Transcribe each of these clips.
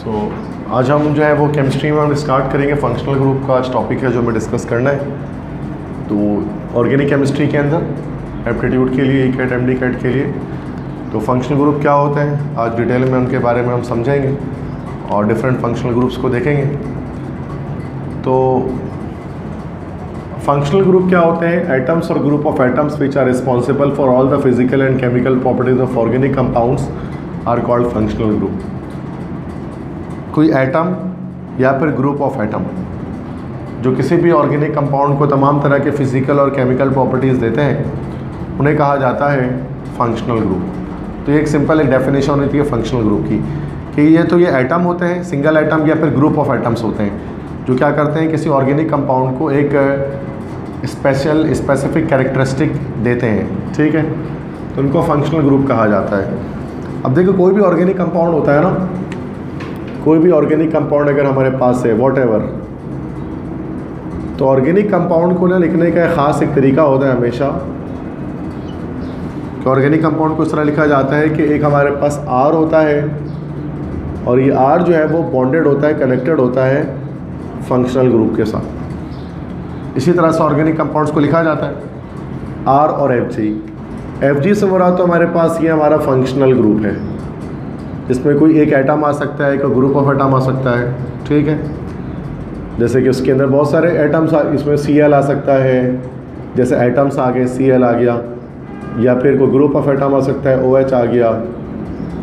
तो आज हम जो है वो केमिस्ट्री में हम स्टार्ट करेंगे। फंक्शनल ग्रुप का आज टॉपिक है जो हमें डिस्कस करना है। तो ऑर्गेनिक केमिस्ट्री के अंदर एप्टीट्यूड के लिए कैट एमडी कैट के लिए तो फंक्शनल ग्रुप क्या होते हैं आज डिटेल में उनके बारे में हम समझेंगे और डिफरेंट फंक्शनल ग्रुप्स को देखेंगे। तो फंक्शनल ग्रुप क्या होते हैं? एटम्स और group of atoms which are responsible for all the physical and chemical properties of organic compounds are called functional group. कोई एटम या फिर ग्रुप ऑफ एटम जो किसी भी ऑर्गेनिक कंपाउंड को तमाम तरह के फिजिकल और केमिकल प्रॉपर्टीज़ देते हैं उन्हें कहा जाता है फंक्शनल ग्रुप। तो ये एक सिंपल एक डेफिनेशन होती है फंक्शनल ग्रुप की कि ये एटम होते हैं, सिंगल एटम या फिर ग्रुप ऑफ एटम्स होते हैं जो क्या करते हैं किसी ऑर्गेनिक कंपाउंड को एक स्पेसिफिक कैरेक्टरिस्टिक देते हैं। ठीक है, तो उनको फंक्शनल ग्रुप कहा जाता है। अब देखो कोई भी ऑर्गेनिक कंपाउंड होता है ना, कोई भी ऑर्गेनिक कंपाउंड अगर हमारे पास है वॉटएवर, तो ऑर्गेनिक कंपाउंड को ना लिखने का ख़ास एक तरीका होता है हमेशा कि ऑर्गेनिक कंपाउंड को इस तरह लिखा जाता है कि एक हमारे पास आर होता है और ये आर जो है वो बॉन्डेड होता है, कनेक्टेड होता है फंक्शनल ग्रुप के साथ। इसी तरह से ऑर्गेनिक कंपाउंड्स को लिखा जाता है आर और एफ जी से मुराद तो हमारे पास ये हमारा फंक्शनल ग्रुप है। इसमें कोई एक एटम आ सकता है, एक ग्रुप ऑफ एटम आ सकता है। ठीक है, जैसे कि उसके अंदर बहुत सारे एटम्स इसमें Cl आ सकता है, जैसे एटम्स आ गए Cl आ गया, या फिर कोई ग्रुप ऑफ एटम आ सकता है OH आ गया,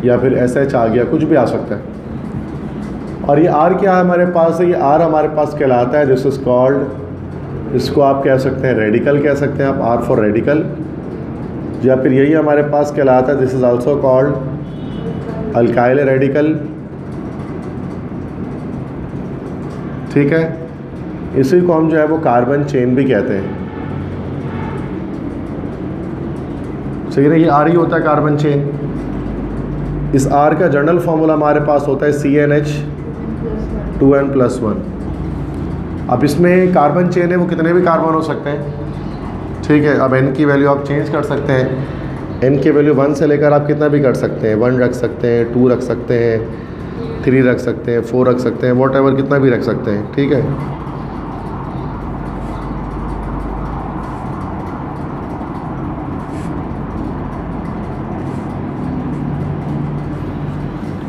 या फिर SH आ गया, कुछ भी आ सकता है। और ये R क्या है हमारे पास है? ये R हमारे पास कहलाता है दिस इज़ कॉल्ड, इसको आप कह सकते हैं रेडिकल कह सकते हैं आप, R फॉर रेडिकल, या फिर यही हमारे पास कहलाता है this is also called alkyl radical. ठीक है, इसी को हम जो है वो कार्बन चेन भी कहते हैं। सही है, ये आर ही होता है कार्बन चेन। इस आर का जनरल फॉर्मूला हमारे पास होता है CnH2n+1। अब इसमें कार्बन चेन है वो कितने भी कार्बन हो सकते हैं। ठीक है, अब n की वैल्यू आप चेंज कर सकते हैं। n की वैल्यू 1 से लेकर आप कितना भी कर सकते हैं, 1 रख सकते हैं, 2 रख सकते हैं, 3 रख सकते हैं, 4 रख सकते हैं, वॉटएवर कितना भी रख सकते हैं। ठीक है,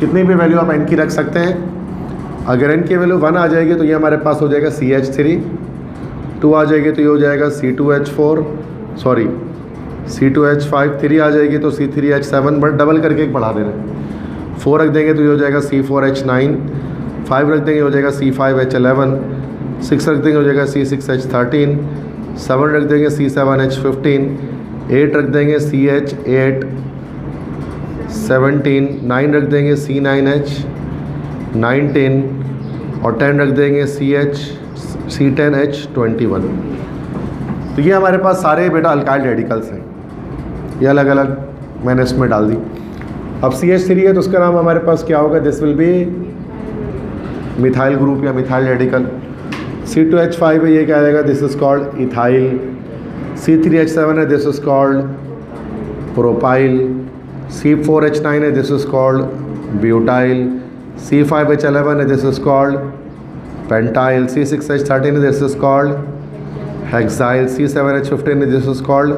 कितनी भी वैल्यू आप n की रख सकते हैं। अगर n की वैल्यू 1 आ जाएगी तो ये हमारे पास हो जाएगा CH3, 2 आ जाएगी तो ये हो जाएगा C2H4, सॉरी C2H5, 3 आ जाएगी तो C3H7, बट डबल करके एक बढ़ा दे रहे हैं। 4 रख देंगे तो ये हो जाएगा C4H9, 5 रख देंगे हो जाएगा C5H11, 6 रख देंगे हो जाएगा C6H13, 7 रख देंगे C7H15, 8 रख देंगे CH8 17, 9 रख देंगे C9H19 और 10 रख देंगे C10H21। तो ये हमारे पास सारे बेटा अल्काइल रेडिकल्स हैं, ये अलग अलग मैंने इसमें डाल दी। अब CH3 है तो उसका नाम हमारे पास क्या होगा? This will B methyl group या मिथाइल रेडिकल। C2H5 है, ये क्या आएगा? This is called ethyl. C3H7 है, this is called propyl. C4H9 है, this is called butyl. C5H11 है, this is called pentyl. C6H13 है, this is called hexyl. C7H15 है, this is called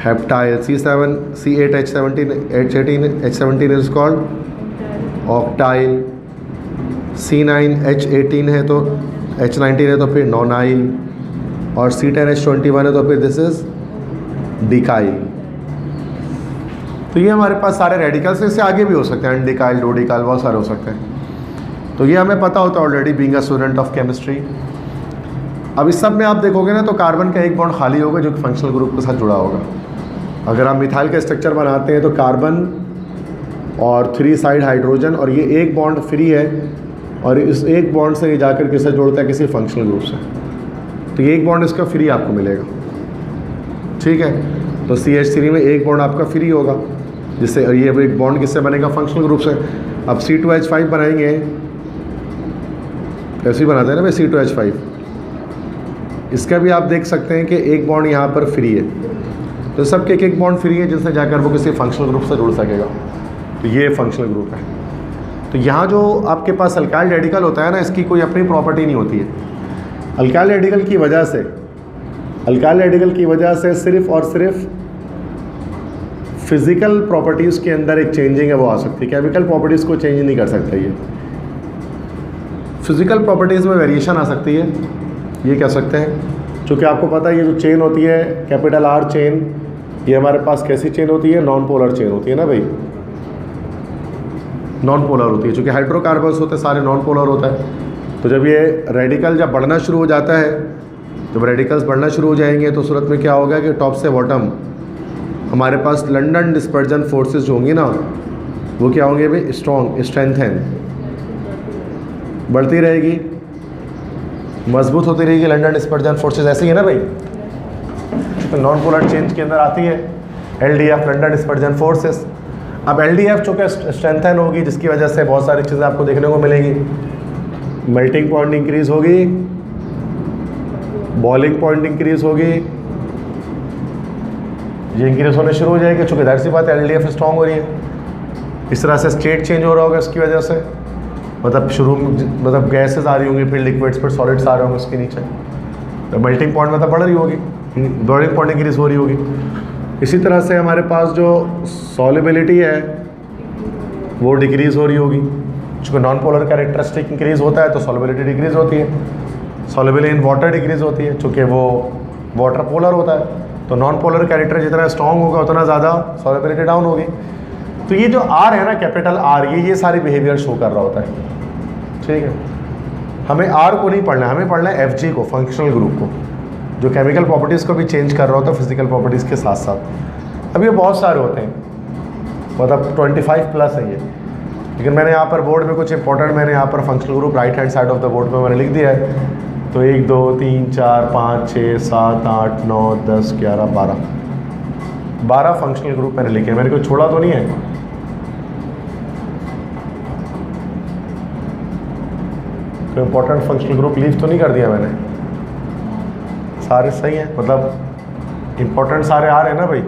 heptyl. C8H17 is called octyl. C9H18 है तो H19 है तो फिर नॉनाइल, और C10H21 है तो फिर दिस इज़ डिकाइल। तो ये हमारे पास सारे रेडिकल्स हैं, इससे आगे भी हो सकते हैं, एंडिकाइल, डोडिकाइल, बहुत सारे हो सकते हैं। तो ये हमें पता होता है already being a student of chemistry. अब इस सब में आप देखोगे ना तो कार्बन का एक बॉन्ड खाली होगा जो कि फंक्शनल ग्रुप के साथ जुड़ा होगा। अगर आप मिथाइल का स्ट्रक्चर बनाते हैं तो कार्बन और 3 साइड हाइड्रोजन, और ये एक बॉन्ड फ्री है, और इस एक बॉन्ड से ये जाकर किससे जुड़ता है? किसी फंक्शनल ग्रुप से। तो ये एक बॉन्ड इसका फ्री आपको मिलेगा। ठीक है, तो CH3 में एक बॉन्ड आपका फ्री होगा, जिससे ये एक बॉन्ड किससे बनेगा? फंक्शनल ग्रुप से। अब C2H5 बनाएंगे, ऐसे ही बनाते हैं ना भाई C2H5, इसका भी आप देख सकते हैं कि एक बॉन्ड यहाँ पर फ्री है। तो सबके एक एक बॉन्ड फ्री है जिससे जाकर वो किसी फंक्शनल ग्रुप से जुड़ सकेगा। तो ये फंक्शनल ग्रुप है। तो यहाँ जो आपके पास अल्काइल रेडिकल होता है ना, इसकी कोई अपनी प्रॉपर्टी नहीं होती है। अल्काइल रेडिकल की वजह से सिर्फ और सिर्फ फिज़िकल प्रॉपर्टीज़ के अंदर एक चेंजिंग है वो आ सकती है, केमिकल प्रॉपर्टीज़ को चेंज नहीं कर सकता। ये फिज़िकल प्रॉपर्टीज़ में वेरिएशन आ सकती है, ये कह सकते हैं। चूँकि आपको पता है ये जो चेन होती है कैपिटल आर चेन, ये हमारे पास कैसी चेन होती है, नॉन पोलर चेन होती है ना भाई, नॉन पोलर होती है। चूँकि हाइड्रोकार्बन्स होते हैं सारे नॉन पोलर होता है। तो जब ये रेडिकल जब बढ़ना शुरू हो जाता है, जब रेडिकल्स बढ़ना शुरू हो जाएंगे तो सूरत में क्या होगा कि टॉप से बॉटम हमारे पास लंडन डिस्पर्जन फोर्सेस जो होंगी ना, वो क्या होंगे भाई, स्ट्रेंथन, बढ़ती रहेगी, मजबूत होती रहेगी लंडन डिस्पर्जन फोर्सेस। ऐसे ही है ना भाई, तो नॉन पोलर चेंज के अंदर आती है LDF, लंडन डिस्पर्जन फोर्सेस। अब LDF चूँकि स्ट्रेंथन होगी, जिसकी वजह से बहुत सारी चीज़ें आपको देखने को मिलेंगी। मेल्टिंग पॉइंट इंक्रीज़ होगी, बॉइलिंग पॉइंट इंक्रीज़ होगी, ये इंक्रीज होने शुरू हो जाएगी। चूँकि जाहिर सी बात है LDF स्ट्रॉन्ग हो रही है। इस तरह से स्टेट चेंज हो रहा होगा इसकी वजह से, मतलब गैसेस आ रही होंगी, फिर लिक्विड्स, फिर सॉलिड्स आ रहे होंगे उसके नीचे, तो मेल्टिंग पॉइंट मतलब बढ़ रही होगी, बॉइलिंग पॉइंट इंक्रीज हो रही होगी। इसी तरह से हमारे पास जो सॉल्युबिलिटी है वो डिक्रीज़ हो रही होगी। चूँकि नॉन पोलर कैरेक्टरिस्टिक इंक्रीज़ होता है तो सॉल्युबिलिटी डिक्रीज़ होती है। सॉल्युबिलिटी इन वाटर डिक्रीज़ होती है, चूँकि वो वाटर पोलर होता है। तो नॉन पोलर कैरेक्टर जितना स्ट्रॉन्ग होगा उतना ज़्यादा सॉल्युबिलिटी डाउन होगी। तो ये जो R है ना, कैपिटल R, ये सारी बिहेवियर शो कर रहा होता है। ठीक है, हमें R को नहीं पढ़ना है, हमें पढ़ना है FG को, फंक्शनल ग्रुप को, जो केमिकल प्रॉपर्टीज़ को भी चेंज कर रहा होता है फिजिकल प्रॉपर्टीज़ के साथ साथ। अब ये बहुत सारे होते हैं, मतलब 25 प्लस है ये, लेकिन मैंने यहाँ पर बोर्ड में कुछ इंपॉर्टेंट, मैंने यहाँ पर functional group right hand side of the board पे मैंने लिख दिया है। तो 1 2 3 4 5 6 7 8 9 10 11 12 फंक्शनल ग्रुप मैंने लिखे, मैंने कोई छोड़ा तो नहीं है। तो इंपॉर्टेंट फंक्शनल ग्रुप लीव तो नहीं कर दिया मैंने, सारे सही हैं, मतलब इंपॉर्टेंट सारे आ रहे हैं ना भाई,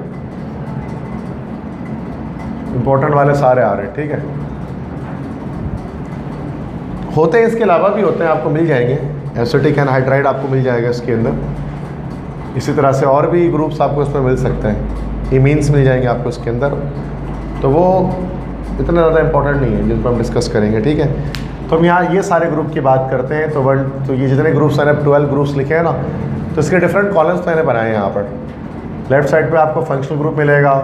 इंपॉर्टेंट वाले सारे आ रहे हैं। ठीक है, होते हैं, इसके अलावा भी होते हैं, आपको मिल जाएंगे। एसिटिक एनहाइड्राइड आपको मिल जाएगा इसके अंदर। इसी तरह से और भी ग्रुप्स आपको इसमें मिल सकते हैं, इमीन्स मिल जाएंगे आपको इसके अंदर। तो वो इतना ज़्यादा इंपॉर्टेंट नहीं है, जिन पर हम डिस्कस करेंगे। ठीक है, तो हम यहाँ ये सारे ग्रुप की बात करते हैं। तो ये जितने ग्रुप्स हैं, 12 ग्रुप्स लिखे हैं ना, तो इसके डिफरेंट कॉलम्स मैंने बनाए हैं यहाँ पर। लेफ्ट साइड पे आपको फंक्शनल ग्रुप मिलेगा,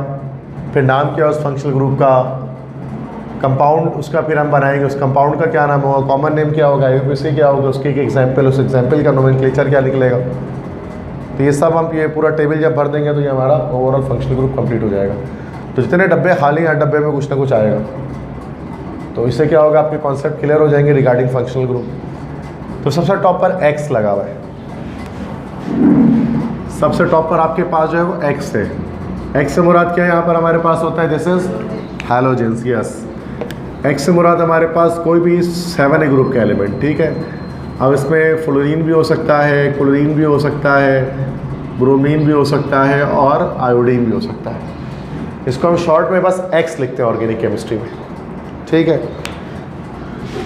फिर नाम क्या है उस फंक्शनल ग्रुप का, कंपाउंड उसका फिर हम बनाएंगे, उस कंपाउंड का क्या नाम होगा, कॉमन नेम क्या होगा, IUPAC क्या होगा, उसकी एक एग्जाम्पल, उस एग्जाम्पल का नोमेनक्लेचर क्या निकलेगा। तो ये सब हम ये पूरा टेबल जब भर देंगे तो ये हमारा ओवरऑल फंक्शनल ग्रुप कंप्लीट हो जाएगा। तो जितने डब्बे खाली, हर डब्बे में कुछ ना कुछ आएगा। तो इससे क्या होगा, आपके कॉन्सेप्ट क्लियर हो जाएंगे रिगार्डिंग फंक्शनल ग्रुप। तो सबसे टॉप पर X लगा हुआ है, सबसे टॉप पर आपके पास जो है वो X है। X से मुराद क्या है, यहाँ पर हमारे पास होता है this is halogens. Yes, X से मुराद हमारे पास कोई भी 7 ग्रुप का एलिमेंट। ठीक है, अब इसमें फ्लोरीन भी हो सकता है, क्लोरीन भी हो सकता है, ब्रोमीन भी हो सकता है और आयोडीन भी हो सकता है। इसको हम शॉर्ट में बस X लिखते हैं ऑर्गेनिक केमिस्ट्री में। ठीक है,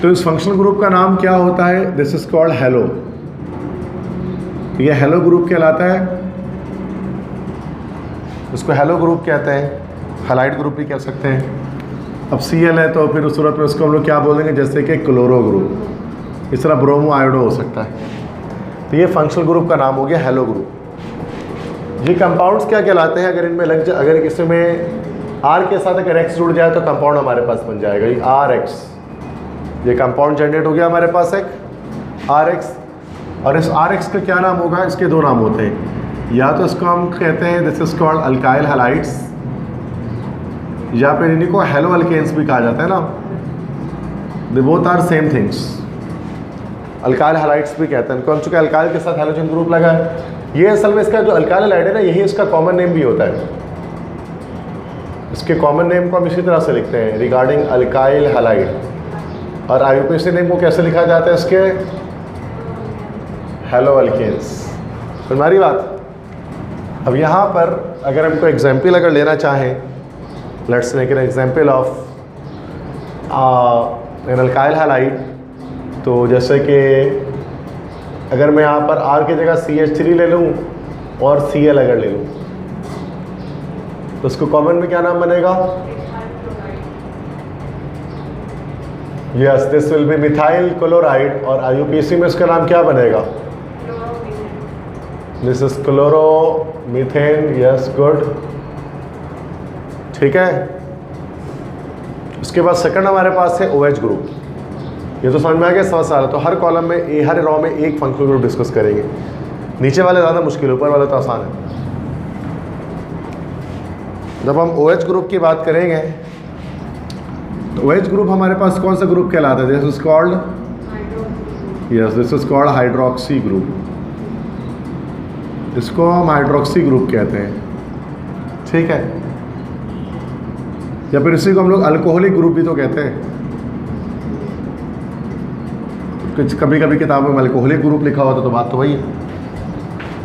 तो इस फंक्शनल ग्रुप का नाम क्या होता है, दिस इज कॉल्ड हेलो। ये हेलो ग्रुप कहलाता है, इसको हेलो ग्रुप कहते हैं, हैलाइड ग्रुप भी कह सकते हैं। अब Cl है तो फिर उस सूरत में उसको हम लोग क्या बोलेंगे, जैसे कि क्लोरो ग्रुप, इस तरह ब्रोमो आयोडो हो सकता है। तो ये फंक्शनल ग्रुप का नाम हो गया हेलो ग्रुप। ये कंपाउंड्स क्या कहलाते हैं, अगर इनमें लग जाए, अगर इसमें R के साथ अगर X जुड़ जाए तो कंपाउंड हमारे पास बन जाएगा, ये RX। ये कंपाउंड जनरेट हो गया हमारे पास एक RX। और इस RX का क्या नाम होगा, इसके 2 नाम होते हैं, या तो इसको हम कहते हैं this is called alkyl halides, या फिर इन्हीं को हेलो अल्केन्स भी कहा जाता है ना। They both are same things, alkyl halides भी कहते हैं इनको हम, चूँकि अल्काइल के साथ हैलोजन ग्रुप लगा है। ये असल में इसका जो अल्काइल हैलाइड है ना, यही इसका कॉमन नेम भी होता है। इसके कॉमन नेम को हम इसी तरह से लिखते हैं रिगार्डिंग अल्काइल हैलाइड। और IUPAC नेम को कैसे लिखा जाता है इसके, हेलो अल्केन्स। तुम्हारी बात। अब यहाँ पर अगर हमको एग्जाम्पल अगर लेना चाहें, let's take an example of an alkyl halide, तो जैसे कि अगर मैं यहाँ पर R की जगह CH3 ले लूँ और Cl अगर ले लूँ तो उसको कॉमन में क्या नाम बनेगा? Yes, this will B methyl chloride. और IUPAC में इसका नाम क्या बनेगा? This is chloromethane. Yes, good, ठीक है। उसके बाद सेकंड हमारे पास है OH ग्रुप। ये तो समझ में आ गया, समझ आ रहा। तो हर कॉलम में हर रॉ में एक फंक्शनल ग्रुप डिस्कस करेंगे। नीचे वाले ज़्यादा मुश्किल, ऊपर वाले तो आसान है। जब हम OH ग्रुप की बात करेंगे तो OH ग्रुप हमारे पास कौन सा ग्रुप कहलाता है? This is called, yes, this is called hydroxy group. इसको हम हाइड्रोक्सी ग्रुप कहते हैं, ठीक है। या फिर इसी को हम लोग अल्कोहलिक ग्रुप भी तो कहते हैं। कुछ कभी कभी किताबों में अल्कोहलिक ग्रुप लिखा होता तो बात तो वही है,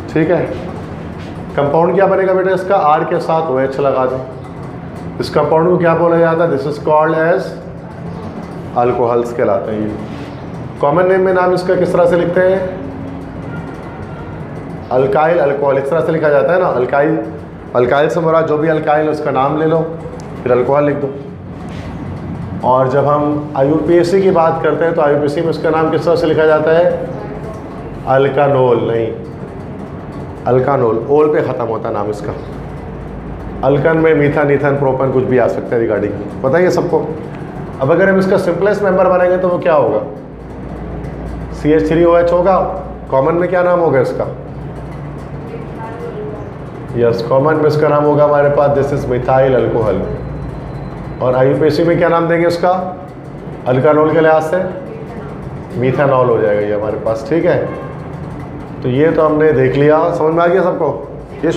ठीक है। कंपाउंड क्या बनेगा बेटा इसका? R के साथ OH लगा दें। इस कंपाउंड को क्या बोला जाता है? This is called as alcohols कहलाते हैं। ये कॉमन नेम में नाम इसका किस तरह से लिखते हैं? अल्काइल अल्कोहल, इस तरह से लिखा जाता है ना। अल्काइल, अल्काइल से मुराद जो भी अल्काइल है उसका नाम ले लो, फिर अल्कोहल लिख दो। और जब हम IUPAC की बात करते हैं तो IUPAC में उसका नाम किस तरह से लिखा जाता है? अल्कानोल, नहीं, अल्कानोल, ओल पे ख़त्म होता है नाम इसका। अल्कन में मीथान, ईथन, प्रोपन कुछ भी आ सकता है रिगार्डिंग, पता ही है सबको। अब अगर हम इसका सिंपलेस्ट मेंबर बनाएंगे तो वो क्या होगा? CH3OH होगा। कॉमन में क्या नाम होगा इसका? यस, कॉमन में इसका नाम होगा हमारे पास दिस इज मिथाइल अल्कोहल। और IUPAC में क्या नाम देंगे उसका? अल्कानोल के लिहाज से मीथानॉल हो जाएगा ये हमारे पास, ठीक है। तो ये तो हमने देख लिया, समझ में आ गया सबको? ये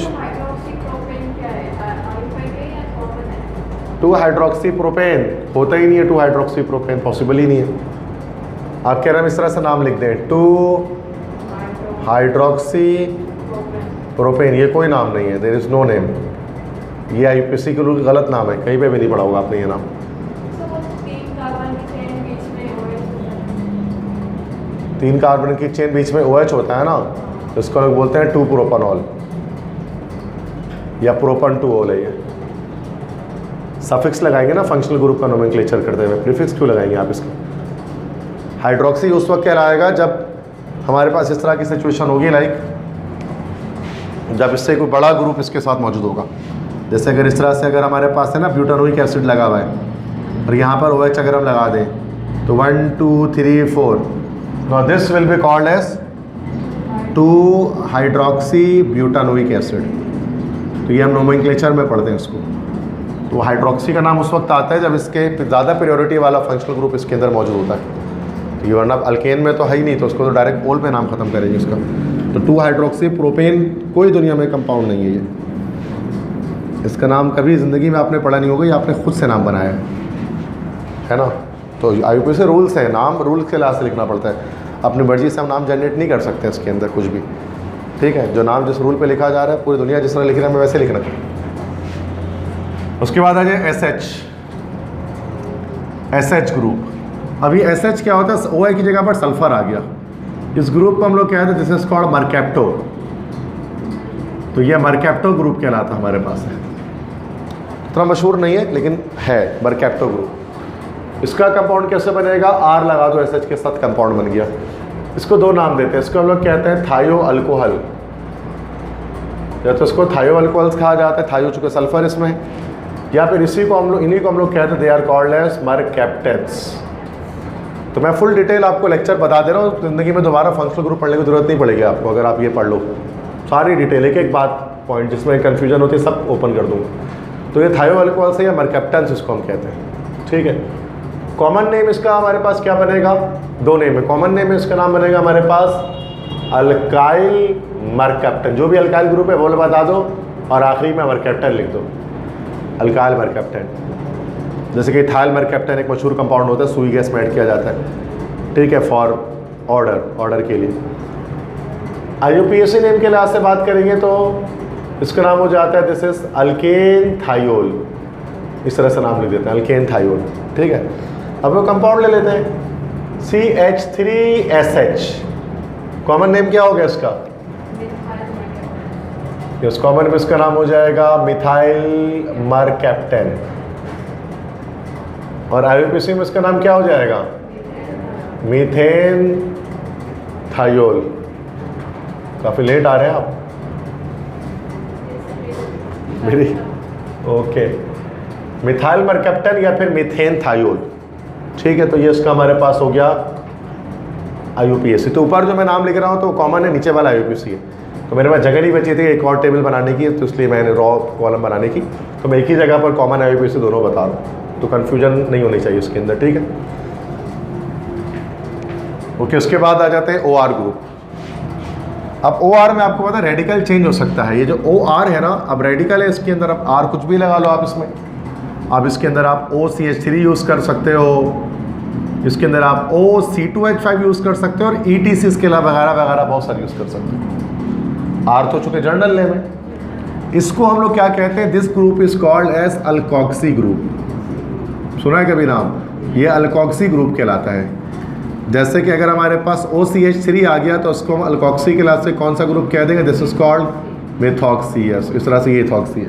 2-हाइड्रोक्सीप्रोपेन होता ही नहीं है। 2-हाइड्रोक्सीप्रोपेन पॉसिबल ही नहीं है। आप कह रहे हैं इस तरह से नाम लिख दें 2-हाइड्रोक्सीप्रोपेन, ये कोई नाम नहीं है, देयर इज नो नेम। ये IUPAC के लिए गलत नाम है, कहीं पे भी नहीं पढ़ा होगा आपने ये नाम। 3 कार्बन की चेन बीच में OH होता है ना, तो इसको लोग बोलते हैं 2-प्रोपनॉल या प्रोपन 2-ओल है। ये सफिक्स लगाएंगे ना फंक्शनल ग्रुप का नोमेनक्लेचर करते हुए, प्रीफिक्स क्यों लगाएंगे आप इसका? हाइड्रोक्सी उस वक्त कहलाएगा जब हमारे पास इस तरह की सिचुएशन होगी, लाइक जब इससे कोई बड़ा ग्रुप इसके साथ मौजूद होगा। जैसे अगर इस तरह से अगर हमारे पास है ना ब्यूटानोइक एसिड लगा हुआ है और यहाँ पर OH अगर हम लगा दें तो 1 2 3 4, now this will be called as two hydroxy butanoic acid. तो ये हम नोमेनक्लेचर में पढ़ते हैं इसको। तो हाइड्रोक्सी का नाम उस वक्त आता है जब इसके ज़्यादा प्रियोरिटी वाला फंक्शनल ग्रुप इसके अंदर मौजूद होता है। तो ये वरना अल्केन में तो है ही नहीं, तो उसको तो डायरेक्ट ओल पे नाम खत्म करेंगे इसका। तो 2-हाइड्रोक्सीप्रोपेन कोई दुनिया में कंपाउंड नहीं है ये। इसका नाम कभी ज़िंदगी में आपने पढ़ा नहीं होगा, ये आपने खुद से नाम बनाया है ना। तो IUPAC रूल्स है, नाम रूल्स के लिहाज से लिखना पड़ता है। अपनी मर्जी से हम नाम जनरेट नहीं कर सकते इसके अंदर कुछ भी, ठीक है। जो नाम जिस रूल पे लिखा जा रहा है पूरी दुनिया जिस तरह लिख रहा है मैं वैसे लिखना। उसके बाद आ जाए SH ग्रुप। अभी SH क्या होता है? OI की जगह पर सल्फर आ गया। इस ग्रुप को हम लोग कहते हैं दिस इज कॉल्ड मरकैप्टो। तो ये मरकैप्टो ग्रुप कहलाता हमारे पास है। इतना मशहूर नहीं है लेकिन है मरकैप्टो ग्रुप। इसका कंपाउंड कैसे बनेगा? R लगा दो SH के साथ, कंपाउंड बन गया। इसको 2 नाम देते हैं। इसको हम लोग कहते हैं थायो अल्कोहल, या तो इसको थायो अल्कोहल्स कहा जाता है, थायो चूँकि सल्फर इसमें, या फिर इसी को हम लोग इन्हीं को हम लोग कहते हैं दे आर कॉल्ड एज मरकैप्टेट्स। तो मैं फुल डिटेल आपको लेक्चर बता दे रहा हूँ, ज़िंदगी में दोबारा फंक्शनल ग्रुप पढ़ने की जरूरत नहीं पड़ेगी आपको अगर आप ये पढ़ लो। सारी डिटेल एक एक बात पॉइंट जिसमें कन्फ्यूजन होती है सब ओपन कर दूँगा। तो ये थायो अल्कोहल्स है या मरकैप्टेंस इसको हम कहते हैं, ठीक है। कॉमन नेम इसका हमारे पास क्या बनेगा? 2 नेम है। कॉमन नेम है इसका नाम बनेगा हमारे पास अल्काइल मरकैप्टन। जो भी अल्काइल ग्रुप है वो बता दो और आखिरी में मरकैप्टन लिख दो, अल्काइल मरकैप्टन। जैसे कि इथाइल मरकैप्टन एक मशहूर कंपाउंड होता है, सुई गैस में ऐड किया जाता है, ठीक है, फॉर ऑर्डर के लिए। IUPAC नेम के लिहाज से बात करेंगे तो इसका नाम हो जाता है दिस इज अल्केन थायोल। इस तरह से नाम लिख देते हैं अल्केन थायोल, ठीक है। अब वो कंपाउंड ले लेते हैं, CH3SH, कॉमन नेम क्या हो गया इसका? इस कॉमन में इसका नाम हो जाएगा मिथाइल मरकैप्टेन, और IUPAC में इसका नाम क्या हो जाएगा? Methane thiol. काफ़ी लेट आ रहे हैं आप मेरी, ओके, मिथाइल मरकैप्टेन या फिर मीथेन थायोल। ठीक है, तो ये इसका हमारे पास हो गया IUPAC। तो ऊपर जो मैं नाम लिख रहा हूँ तो कॉमन है, नीचे वाला IUPAC है। तो मेरे पास जगह नहीं बची थी एक और टेबल बनाने की, तो इसलिए मैंने रॉ कॉलम बनाने की, तो मैं एक ही जगह पर कॉमन IUPAC दोनों बता रहा हूँ, तो कन्फ्यूजन नहीं होनी चाहिए उसके अंदर। ठीक है, ओके। उसके बाद आ जाते हैं OR ग्रुप। अब OR में आपको पता है रेडिकल चेंज हो सकता है। ये जो OR है ना, अब रेडिकल है, इसके अंदर अब R कुछ भी लगा लो आप इसमें। अब इसके अंदर आप OCH3 यूज़ कर सकते हो, इसके अंदर आप OC2H5 यूज़ कर सकते हो, और ETC इसके अलावा वगैरह वगैरह बहुत सारे यूज़ कर सकते हो। R तो चुके जर्नल नेम है। इसको हम लोग क्या कहते हैं? This group is called as alkoxy group. सुना है कभी नाम? ये अल्कोक्सी ग्रुप कहलाता है। जैसे कि अगर हमारे पास OCH3 आ गया तो उसको हम अल्कोक्सी के लास्ट से कौन सा ग्रुप कह देंगे? This is called methoxy. इस तरह से ये इथॉक्सी है।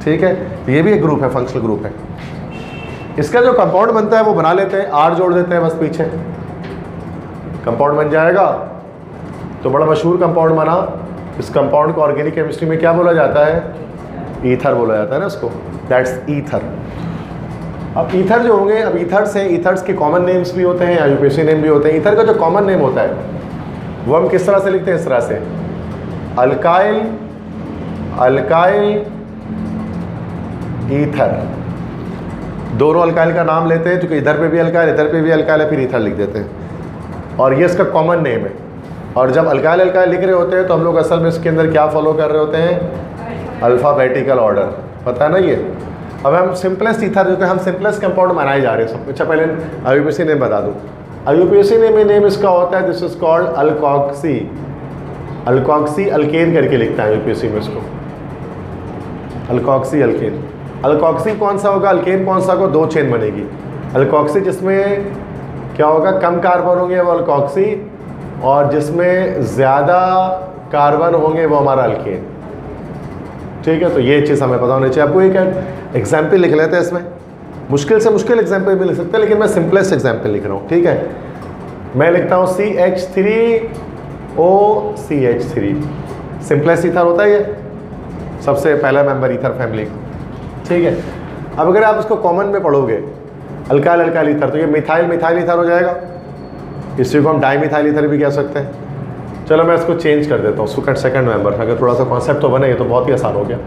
ठीक है, ये भी एक ग्रुप है, फंक्शनल ग्रुप है। इसका जो कंपाउंड बनता है वो बना लेते हैं, R जोड़ देते हैं बस पीछे, कंपाउंड बन जाएगा। तो बड़ा मशहूर कंपाउंड बना। इस कंपाउंड को ऑर्गेनिक केमिस्ट्री में क्या बोला जाता है? ईथर बोला जाता है ना इसको, दैट्स ईथर। अब ईथर जो होंगे, अब ईथर्स के कॉमन नेम्स भी होते हैं, IUPAC नेम भी होते हैं। ईथर का जो कॉमन नेम होता है वो हम किस तरह से लिखते हैं? इस तरह से, अल्काइल ईथर। दोनों अल्काइल का नाम लेते हैं, क्योंकि इधर पे भी अल्काइल, इधर पे भी अल्काइल है, फिर ईथर लिख देते हैं, और ये इसका कॉमन नेम है। और जब अल्काइल लिख रहे होते हैं तो हम लोग असल में इसके अंदर क्या फॉलो कर रहे होते हैं? अल्फ़ाबेटिकल ऑर्डर, पता है ना ये। अब हम सिंपलेस्ट ईथर, जो कि हम सिंपलेस्ट कंपाउंड बनाए जा रहे हैं सब। अच्छा, पहले IUPAC नेम बता दूँ। IUPAC नेम इसका होता है, this is called alkoxy. Alkoxy alkane करके लिखता है IUPAC में इसको, अल्कोक्सी अल्केन। अल्कोक्सी कौन सा होगा? अल्केन कौन सा होगा? 2 चेन बनेगी। अल्कोक्सी जिसमें क्या होगा? कम कार्बन होंगे वो अल्कोक्सी, और जिसमें ज़्यादा कार्बन होंगे वो हमारा अल्केन। ठीक है, तो ये चीज़ हमें पता होनी चाहिए। आपको एक एग्जाम्पल लिख लेते हैं इसमें, मुश्किल से मुश्किल एग्जाम्पल भी लिख सकते हैं, लेकिन मैं सिंपलेस्ट एग्जाम्पल लिख रहा हूँ। ठीक है, मैं लिखता हूँ CH3OCH3। सिंपलेस्ट ईथर होता है ये, सबसे पहला मेंबर ईथर फैमिली का। ठीक है, अब अगर आप इसको कॉमन में पढ़ोगे, अल्काइल ईथर, तो ये मिथाइल ईथर हो जाएगा। इसी को हम डाईमिथाइल ईथर भी कह सकते हैं। चलो मैं इसको चेंज कर देता हूँ, सेकंड मेंबर, अगर थोड़ा सा कॉन्सेप्ट तो बने, तो बहुत ही आसान हो गया।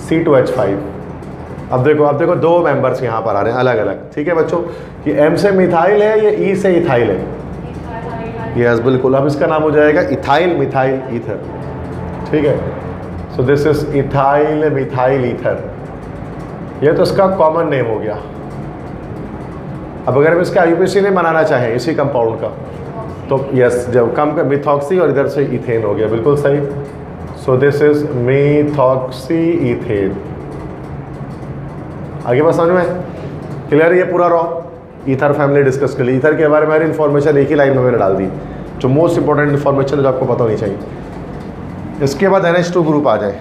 C2H5। अब देखो 2 मेंबर्स यहाँ पर आ रहे हैं अलग अलग। ठीक है बच्चों, ये M से मिथाइल है, ये E से इथाइल है। यस बिल्कुल, अब इसका नाम हो जाएगा इथाइल मिथाइल ईथर। ठीक है, so this is ethyl methyl ether. ये तो इसका कॉमन नेम हो गया। अब अगर हम इसका IUPAC नेम बनाना चाहें इसी कंपाउंड का, तो यस, जब कम का मिथॉक्सी और इधर से इथेन हो गया, बिल्कुल सही। So this is methoxy ethane. आगे बात समझ में क्लियर? ये पूरा रॉ ईथर फैमिली डिस्कस कर ली। ईथर के बारे में हमारी इन्फॉर्मेशन एक ही लाइन में मैंने डाल दी, जो मोस्ट इंपॉर्टेंट इन्फॉर्मेशन है जो आपको पता होनी चाहिए। इसके बाद NH2 ग्रुप आ जाए।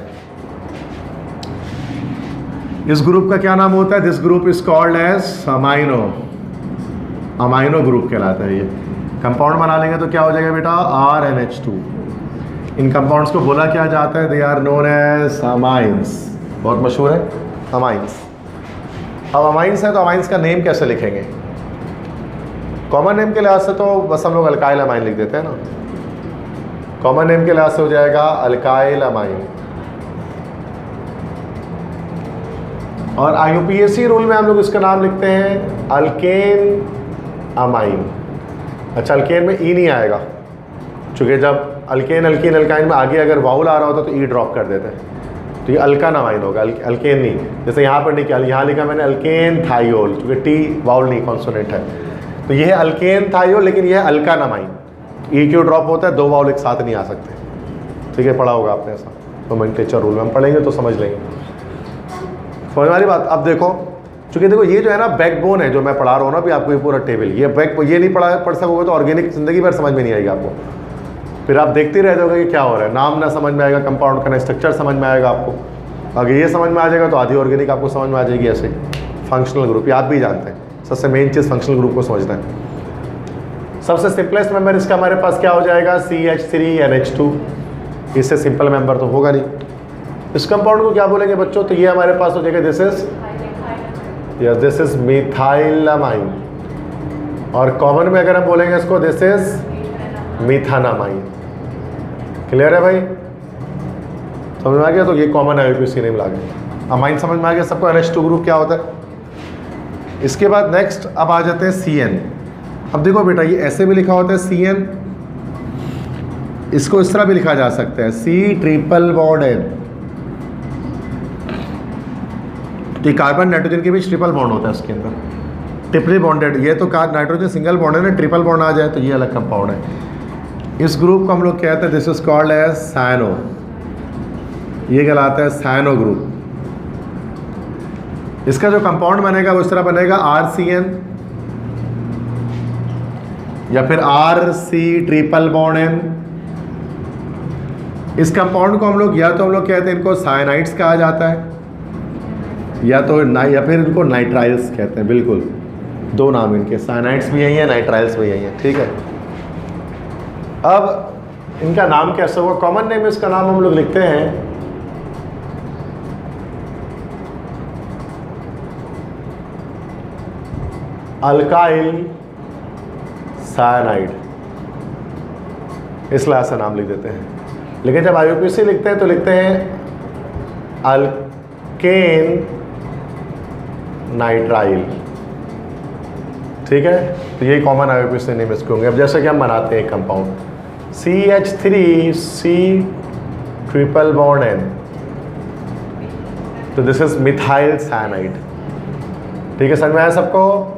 इस ग्रुप का क्या नाम होता है? This group is called as amino group कहलाता है। ये कंपाउंड बना लेंगे तो क्या हो जाएगा बेटा? RNH2। इन कंपाउंड्स को बोला क्या जाता है? They are known as amines. बहुत मशहूर है अमाइंस। अब अमाइंस है तो अमाइंस का नेम कैसे लिखेंगे? कॉमन नेम के लिहाज से तो बस हम लोग अल्काइल अमाइन लिख देते हैं ना। कॉमन नेम के लिहाज से हो जाएगा अल्काइल अमाइन। और IUPAC रूल में हम लोग इसका नाम लिखते हैं अल्केन अमाइन। अच्छा, अल्केन में ई नहीं आएगा, चूँकि जब अल्केन अल्कीन अल्काइन में आगे अगर वाउल आ रहा होता तो ई ड्रॉप कर देते हैं, तो ये अल्कान अमाइन होगा, अल्केन नहीं। जैसे यहाँ पर नहीं किया, यहाँ लिखा मैंने अल्केन थायोल, क्योंकि टी वाउल नहीं कॉन्सोनेंट है, तो ये है अल्केन थायोल, लेकिन यह है अल्कान अमाइन। ई क्यों ड्रॉप होता है? 2 वाउल एक साथ नहीं आ सकते। ठीक है, पढ़ा होगा आपने ऐसा, नोमेनक्लेचर रूल में हम पढ़ेंगे तो समझ लेंगे। समझ वाली बात। अब देखो क्योंकि देखो ये जो है ना बैकबोन है जो मैं पढ़ा रहा हूँ ना अभी आपको, ये पूरा टेबल, ये नहीं पढ़ सकोगे तो ऑर्गेनिक जिंदगी भर समझ में नहीं आएगी आपको। फिर आप देखते रह जाओगे कि क्या हो रहा है, नाम ना समझ में आएगा, कंपाउंड का ना स्ट्रक्चर समझ में आएगा आपको। अगर ये समझ में आ जाएगा तो आधी ऑर्गेनिक आपको समझ में आ जाएगी। ऐसे फंक्शनल ग्रुप ये आप भी जानते हैं, सबसे मेन चीज़ फंक्शनल ग्रुप को समझना है। सबसे सिंपलेस्ट मेंबर इसका हमारे पास क्या हो जाएगा, CH3NH2। इससे सिंपल मेंबर तो होगा नहीं। इस कंपाउंड को क्या बोलेंगे बच्चों, तो ये हमारे पास हो जाएगा दिस इज मिथाइलामाइन, और कॉमन में अगर हम बोलेंगे इसको दिस इज मिथानामाइन। क्लियर है भाई, समझ में आ गया। तो ये कॉमन है, किसी नेम लागे अमाइन समझ में आ गया सबको। NH2 ग्रुप क्या होता है। इसके बाद नेक्स्ट अब आ जाते हैं CN। अब देखो बेटा ये ऐसे भी लिखा होता है CN, इसको इस तरह भी लिखा जा सकता है C∧N। तो कार्बन नाइट्रोजन के बीच ट्रिपल बॉन्ड होता है उसके अंदर, ट्रिपली बॉन्डेड। ये तो नाइट्रोजन सिंगल बॉन्ड है ना, ट्रिपल बॉन्ड आ जाए तो ये अलग कंपाउंड है। इस ग्रुप को हम लोग कहते हैं this is called as cyano, ये कहलाता है साइनो ग्रुप। इसका जो कंपाउंड बनेगा वो इस तरह बनेगा RCN या फिर RC∧N। इस कंपाउंड को हम लोग या तो हम लोग कहते हैं इनको साइनाइड्स कहा जाता है या फिर इनको नाइट्राइल्स कहते हैं। बिल्कुल दो नाम इनके, साइनाइड्स भी यही है, नाइट्राइल्स भी यही है। ठीक है, अब इनका नाम कैसे होगा, कॉमन नेम इसका नाम हम लोग लिखते हैं अल्काइल साइनाइड, इस लाइन से नाम लिख देते हैं। लेकिन जब IUPAC लिखते हैं तो लिखते हैं अल्केन नाइट्राइल। ठीक है, तो यही कॉमन IUPAC नेम इसके होंगे। अब जैसे कि हम बनाते हैं एक कंपाउंड CH3C∧N, तो दिस इज मिथाइल साइनाइड। ठीक है, समझ में आया सबको,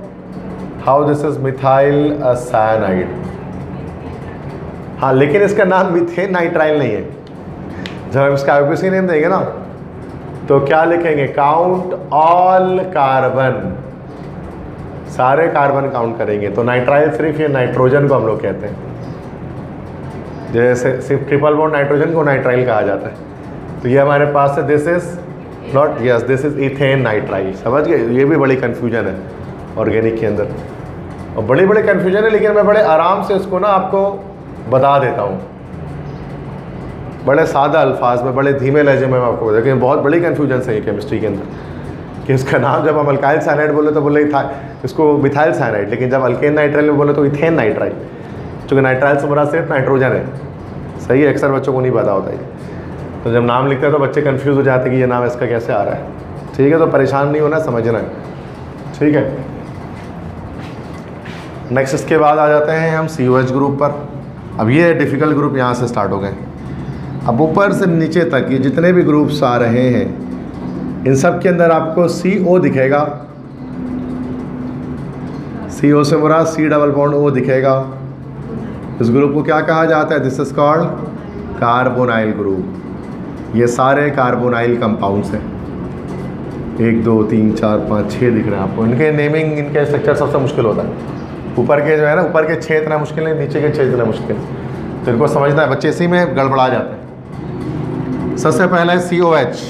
how this is methyl cyanide. हाँ, लेकिन इसका नाम मीथेन नाइट्राइल नहीं है। जब हम इसका IUPAC नेम देंगे ना तो क्या लिखेंगे, काउंट ऑल कार्बन, सारे कार्बन काउंट करेंगे। तो नाइट्राइल सिर्फ ये नाइट्रोजन को हम लोग कहते हैं, जैसे सिर्फ ट्रिपल बॉन्ड नाइट्रोजन को नाइट्राइल कहा जाता है। तो ये हमारे पास है this is not, yes this is ethane nitrile. समझ गए, ये भी बड़ी कन्फ्यूजन है ऑर्गेनिक के अंदर, और बड़ी बड़ी कन्फ्यूजन है, लेकिन मैं बड़े आराम से इसको ना आपको बता देता हूँ, बड़े सादा अल्फाज में, बड़े धीमे लहजे में मैं आपको बता, लेकिन बहुत बड़ी कन्फ्यूजन है केमिस्ट्री के अंदर कि इसका नाम जब हम अल्काइल साइनाइड बोले तो बोले इसको मिथाइल साइनाइड, लेकिन जब अल्केन नाइट्राइल में बोले तो इथेन नाइट्राइल, क्योंकि नाइट्राइल से बड़ा सिर्फ नाइट्रोजन है। सही है, अक्सर बच्चों को नहीं पता होता है, तो जब नाम लिखते हैं तो बच्चे कन्फ्यूज़ हो जाते हैं कि ये नाम इसका कैसे आ रहा है। ठीक है, तो परेशान नहीं होना, समझना है। ठीक है, नेक्स्ट इसके बाद आ जाते हैं हम COH ग्रुप पर। अब ये डिफ़िकल्ट ग्रुप यहाँ से स्टार्ट हो गए। अब ऊपर से नीचे तक ये जितने भी ग्रुप्स आ रहे हैं इन सब के अंदर आपको CO दिखेगा, CO से मुराद C∬O दिखेगा। इस ग्रुप को क्या कहा जाता है, this is called carbonyl group. ये सारे कार्बोनाइल कंपाउंड्स हैं, 1 2 3 4 5 6 दिख रहे हैं आपको। इनके नेमिंग, इनके स्ट्रक्चर सबसे मुश्किल होता है। ऊपर के जो है ना, ऊपर के 6 इतना मुश्किल है, नीचे के 6 इतना मुश्किल है, तो इनको समझना है, बच्चे इसी में गड़बड़ा जाते हैं। सबसे पहला है COH,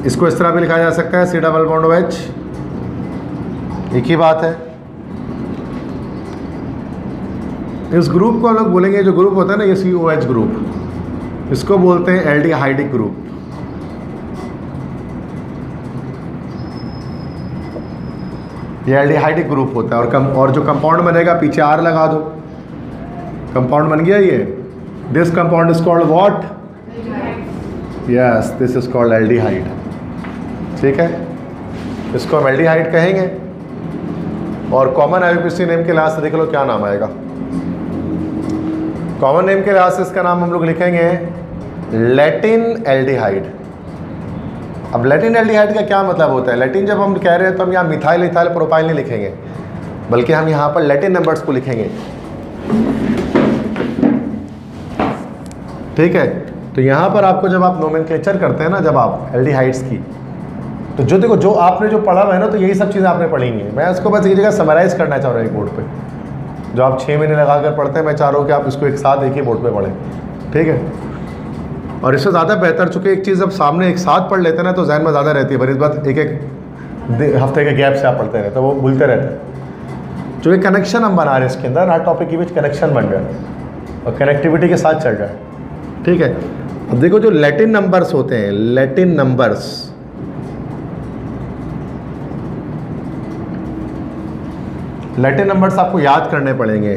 इसको इस तरह भी लिखा जा सकता है C∬OH, एक ही बात है। इस ग्रुप को हम लोग बोलेंगे, जो ग्रुप होता है ना ये COH ग्रुप, इसको बोलते हैं एल्डिहाइडिक ग्रुप। ये एल्डिहाइडिक ग्रुप होता है। और जो कंपाउंड बनेगा, पीछे R लगा दो, कंपाउंड बन गया ये। This compound is called what, yes this is called aldehyde. ठीक है, इसको हम एल्डिहाइड कहेंगे। और कॉमन IUPAC नेम के लिहाज से देख लो क्या नाम आएगा। कॉमन नेम के लिहाज से इसका नाम हम लोग लिखेंगे लैटिन एल्डिहाइड। अब लैटिन एल्डिहाइड का क्या मतलब होता है, लैटिन जब हम कह रहे हैं तो हम यहाँ मिथाइल इथाइल प्रोपाइल नहीं लिखेंगे, बल्कि हम यहाँ पर लैटिन नंबर्स को लिखेंगे। ठीक है, तो यहाँ पर आपको जब आप नोमेनक्लेचर करते हैं ना, जब आप एल्डिहाइड्स की, तो जो देखो जो आपने जो पढ़ा हुआ है ना, तो यही सब चीज़ें आपने पढ़ी हैं। मैं इसको बस एक जगह समराइज़ करना चाह रहा हूँ एक बोर्ड पे। जो आप 6 महीने लगा कर पढ़ते हैं, मैं चाह रहा हूँ कि आप इसको एक साथ एक ही बोर्ड पे पढ़ें, ठीक है। और इससे ज़्यादा बेहतर, चूँकि एक चीज़ जब सामने एक साथ पढ़ लेते हैं ना तो जहन में ज़्यादा रहती है, पर इस बात एक हफ्ते के गैप से आप पढ़ते रहते हैं, वो भूलते रहते हैं। जो एक कनेक्शन हम बना रहे हैं इसके अंदर, हर टॉपिक के बीच कनेक्शन बन रहा है और कनेक्टिविटी के साथ चल रहा है, ठीक है। अब देखो जो लैटिन नंबर्स होते हैं, लैटिन नंबर्स, लैटिन नंबर्स आपको याद करने पड़ेंगे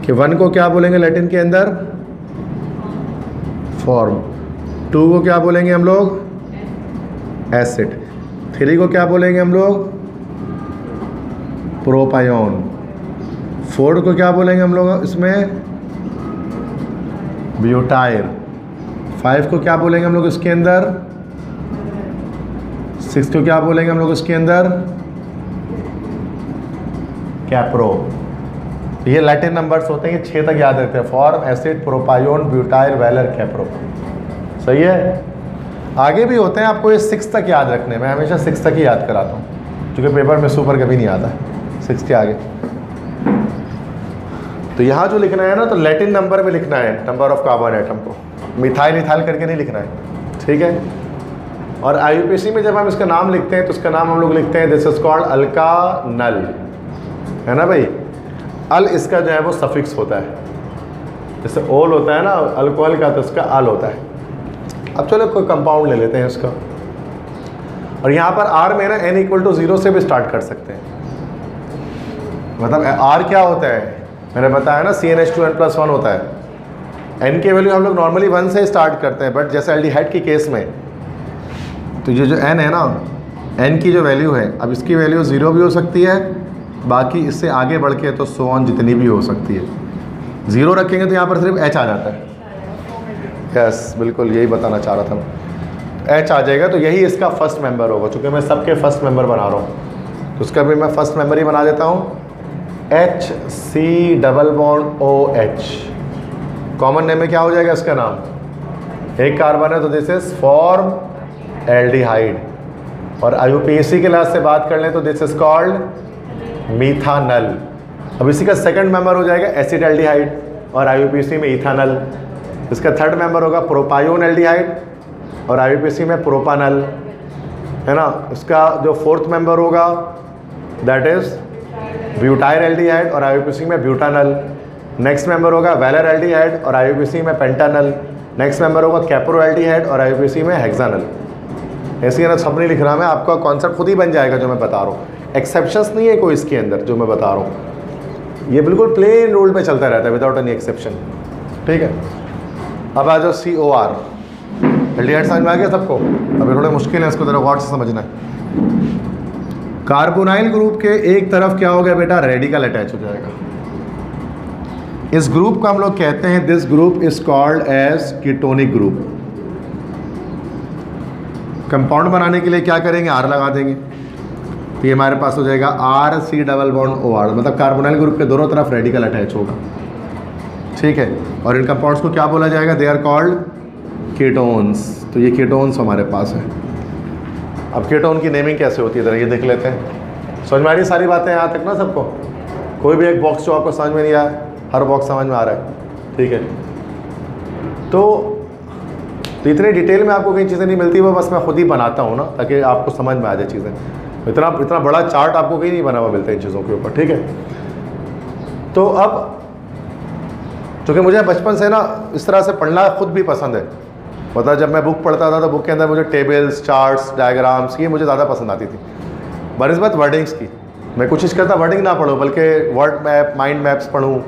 कि 1 को क्या बोलेंगे लैटिन के अंदर, फॉर्म। 2 को क्या बोलेंगे हम लोग, एसिड। 3 को क्या बोलेंगे हम लोग, प्रोपायोन। 4 को क्या बोलेंगे हम लोग इसमें, ब्यूटाइल। 5 को क्या बोलेंगे हम लोग इसके अंदर, 6 को क्या बोलेंगे हम लोग इसके अंदर, कैप्रो। ये लैटिन नंबर्स होते हैं, ये 6 तक याद रखते हैं, form, acid, propion, butyl, valer, capro. सही है। आगे भी होते हैं, आपको ये 6 तक याद रखने, मैं हमेशा 6 तक ही याद कराता हूँ, क्योंकि पेपर में सुपर कभी नहीं आता 6 के आगे। तो यहाँ जो लिखना है ना, तो लैटिन नंबर में लिखना है, नंबर ऑफ कार्बन एटम को, मिथाइल इथाइल करके नहीं लिखना है, ठीक है। और IUPAC में जब हम इसका नाम लिखते हैं तो इसका नाम हम लोग लिखते हैं, दिस इज कॉल्ड अल्कानल, है ना भाई। अल इसका जो है वो सफिक्स होता है, जैसे ओल होता है ना अल्कोहल का, तो इसका अल होता है। अब चलो कोई कंपाउंड ले लेते हैं इसका, और यहाँ पर R में ना n = 0 से भी स्टार्ट कर सकते हैं। मतलब R क्या होता है, मैंने बताया ना CnH2n+1 होता है। n की वैल्यू हम लोग नॉर्मली 1 से स्टार्ट करते हैं, बट जैसे एल्डिहाइड की केस में तो ये जो n है ना, n की जो वैल्यू है, अब इसकी वैल्यू 0 भी हो सकती है, बाकी इससे आगे बढ़ के तो सो ऑन जितनी भी हो सकती है। 0 रखेंगे तो यहाँ पर सिर्फ H आ जाता है। यस, बिल्कुल यही बताना चाह रहा था मैं, H आ जाएगा, तो यही इसका फर्स्ट मेंबर होगा। चूँकि मैं सबके फर्स्ट मेंबर बना रहा हूँ, तो उसका भी मैं फर्स्ट मेंबर ही बना देता हूँ, HC⋯OH। कॉमन नेम में क्या हो जाएगा इसका नाम, एक कार्बन है तो दिस इज फॉर्म एल्डिहाइड। और IUPAC के लास्ट से बात कर लें तो दिस इज कॉल्ड मीथानल। अब इसी का सेकंड मेंबर हो जाएगा एसिड एल्डिहाइड, और IUPAC में इथानल। इसका थर्ड मेंबर होगा प्रोपायोन एल्डिहाइड, और IUPAC में प्रोपानल, है ना। इसका जो फोर्थ मेंबर होगा दैट इज ब्यूटाइल एल्डिहाइड, और IUPAC में ब्यूटानल। नेक्स्ट मेंबर होगा वेलर एल्डिहाइड, और IUPAC में पेंटानल। नेक्स्ट मेंबर होगा कैप्रो एल्डिहाइड, और IUPAC में हेक्सानल। ऐसे ना सब नहीं लिख रहा मैं, आपका कॉन्सेप्ट खुद ही बन जाएगा जो मैं बता रहा हूँ। एक्सेप्शंस नहीं है कोई इसके अंदर जो मैं बता रहा हूँ, ये बिल्कुल प्लेन रूल पे चलता रहता है विदाउट एनी एक्सेप्शन, ठीक है। अब आ जाओ COR। एल्डिहाइड समझ में आ गया सबको। अभी थोड़े मुश्किल है, इसको ज़रा गौर से समझना है। कार्बोनाइल ग्रुप के एक तरफ क्या हो गया बेटा, रेडिकल अटैच हो जाएगा। इस ग्रुप को हम लोग कहते हैं, this group is called as ketonic group. Compound बनाने के लिए क्या करेंगे, R लगा देंगे, तो ये हमारे पास हो जाएगा RC⋯OR, मतलब कार्बोनाइल ग्रुप के दोनों तरफ रेडिकल अटैच होगा, ठीक है। और इन कंपाउंड्स को क्या बोला जाएगा, दे आर कॉल्ड कीटोन्स। तो ये कीटोन्स हमारे पास है। अब कीटोन की नेमिंग कैसे होती है ज़रा ये देख लेते हैं। समझ में आ रही सारी बातें यहाँ तक ना सबको? कोई भी एक बॉक्स जो आपको समझ में नहीं आया, हर बॉक्स समझ में आ रहा है, ठीक है। तो इतने डिटेल में आपको कई चीज़ें नहीं मिलती, वो बस मैं खुद ही बनाता हूँ ना, ताकि आपको समझ में आ जाए चीज़ें। इतना बड़ा चार्ट आपको कहीं नहीं बना हुआ मिलता इन चीज़ों के ऊपर, ठीक है। तो अब चूँकि मुझे बचपन से ना इस तरह से पढ़ना खुद भी पसंद है, पता जब मैं बुक पढ़ता था तो बुक के अंदर मुझे टेबल्स, चार्ट्स, डायग्राम्स ये मुझे ज़्यादा पसंद आती थी। बनस्बत वर्डिंग्स की मैं कोशिश करता वर्डिंग ना पढ़ूँ, बल्कि वर्ड मैप, माइंड मैप्स पढ़ूँ,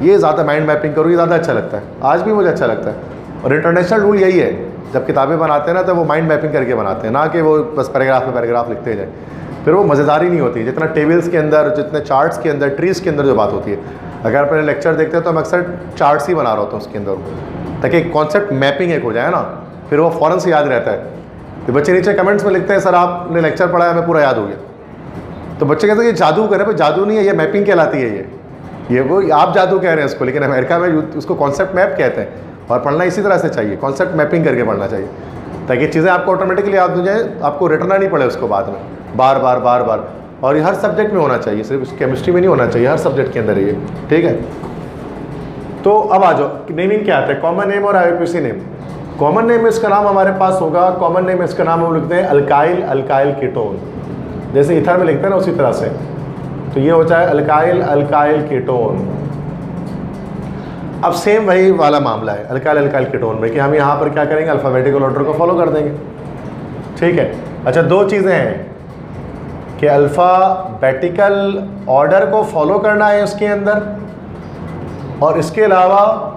ये ज़्यादा माइंड मैपिंग करूँ, ये ज़्यादा अच्छा लगता है। आज भी मुझे अच्छा लगता है। और इंटरनेशनल रूल यही है, जब किताबें बनाते हैं ना तो वो माइंड मैपिंग करके बनाते हैं, ना कि वो बस पैराग्राफ में पैराग्राफ लिखते जाए, फिर वो मज़ेदारी नहीं होती। जितना टेबल्स के अंदर, जितने चार्ट्स के अंदर, ट्रीज़ के अंदर जो बात होती है, अगर अपने लेक्चर देखते हैं तो हम अक्सर चार्ट्स ही बना रहा होता हूँ उसके अंदर, ताकि कॉन्सेप्ट मैपिंग एक हो जाए ना, फिर वो फ़ौरन से याद रहता है। तो बच्चे नीचे कमेंट्स में लिखते हैं सर आपने लेक्चर पढ़ा है, हमें पूरा याद हो गया। तो बच्चे कहते हैं ये जादू करे, पर जादू नहीं है, ये मैपिंग कहलाती है। ये वो आप जादू कह रहे हैं इसको, लेकिन अमेरिका में उसको कॉन्सेप्ट मैप कहते हैं। और पढ़ना इसी तरह से चाहिए, कॉन्सेप्ट मैपिंग करके पढ़ना चाहिए। ताकि चीज़ें आपको ऑटोमेटिकली याद हो जाए, आपको रटना नहीं पड़े उसको बाद में बार बार बार बार। और ये हर सब्जेक्ट में होना चाहिए, सिर्फ केमिस्ट्री में नहीं होना चाहिए, हर सब्जेक्ट के अंदर ये, ठीक है। तो अब आ जाओ, नेमिंग क्या आता है, कॉमन नेम और IUPAC नेम। कॉमन नेम इसका नाम हमारे पास होगा, कॉमन नेम इसका नाम हम लिखते हैं अल्काइल अल्काइल कीटोन, जैसे इथर में लिखते हैं ना उसी तरह से। तो ये होता है अल्काइल अल्काइल कीटोन। अब सेम वही वाला मामला है अल्काइल अल्काइल कीटोन में कि हम यहाँ पर क्या करेंगे, अल्फ़ाबेटिकल ऑर्डर को फॉलो कर देंगे, ठीक है। अच्छा, दो चीज़ें हैं कि अल्फ़ाबेटिकल ऑर्डर को फॉलो करना है इसके अंदर, और इसके अलावा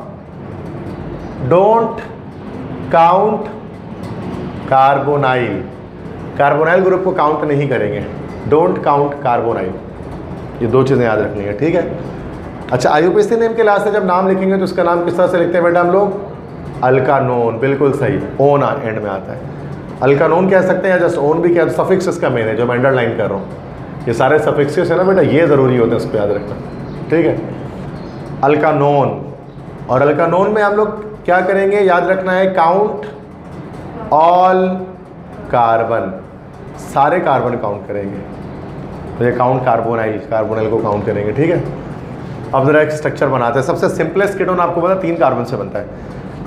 don't count carbonyl, carbonyl group को काउंट नहीं करेंगे, डोंट काउंट कार्बोनाइल, ये दो चीज़ें याद रखनी है, ठीक है। अच्छा, IUPAC नेम के लास्ट से जब नाम लिखेंगे तो इसका नाम किस तरह से लिखते हैं बेटा हम लोग, अल्कानोन, बिल्कुल सही, ओन एंड में आता है, अल्कानोन कह सकते हैं, जस्ट ओन भी कह, सफिक्स इसका मेन है जो मैं अंडरलाइन कर रहा हूँ, ये सारे सफिक्सेस है ना बेटा, ये ज़रूरी होते हैं, इसको याद रखना, ठीक है। अल्कानोन, और अल्कानोन में हम लोग क्या करेंगे, याद रखना है, काउंट ऑल कार्बन, सारे कार्बन काउंट करेंगे, तो ये काउंट कार्बोनाइल, कार्बोनाइल को काउंट करेंगे, ठीक है। अब जरा एक स्ट्रक्चर बनाते हैं। सबसे सिंपलेस्ट कीटोन आपको पता 3 कार्बन से बनता है,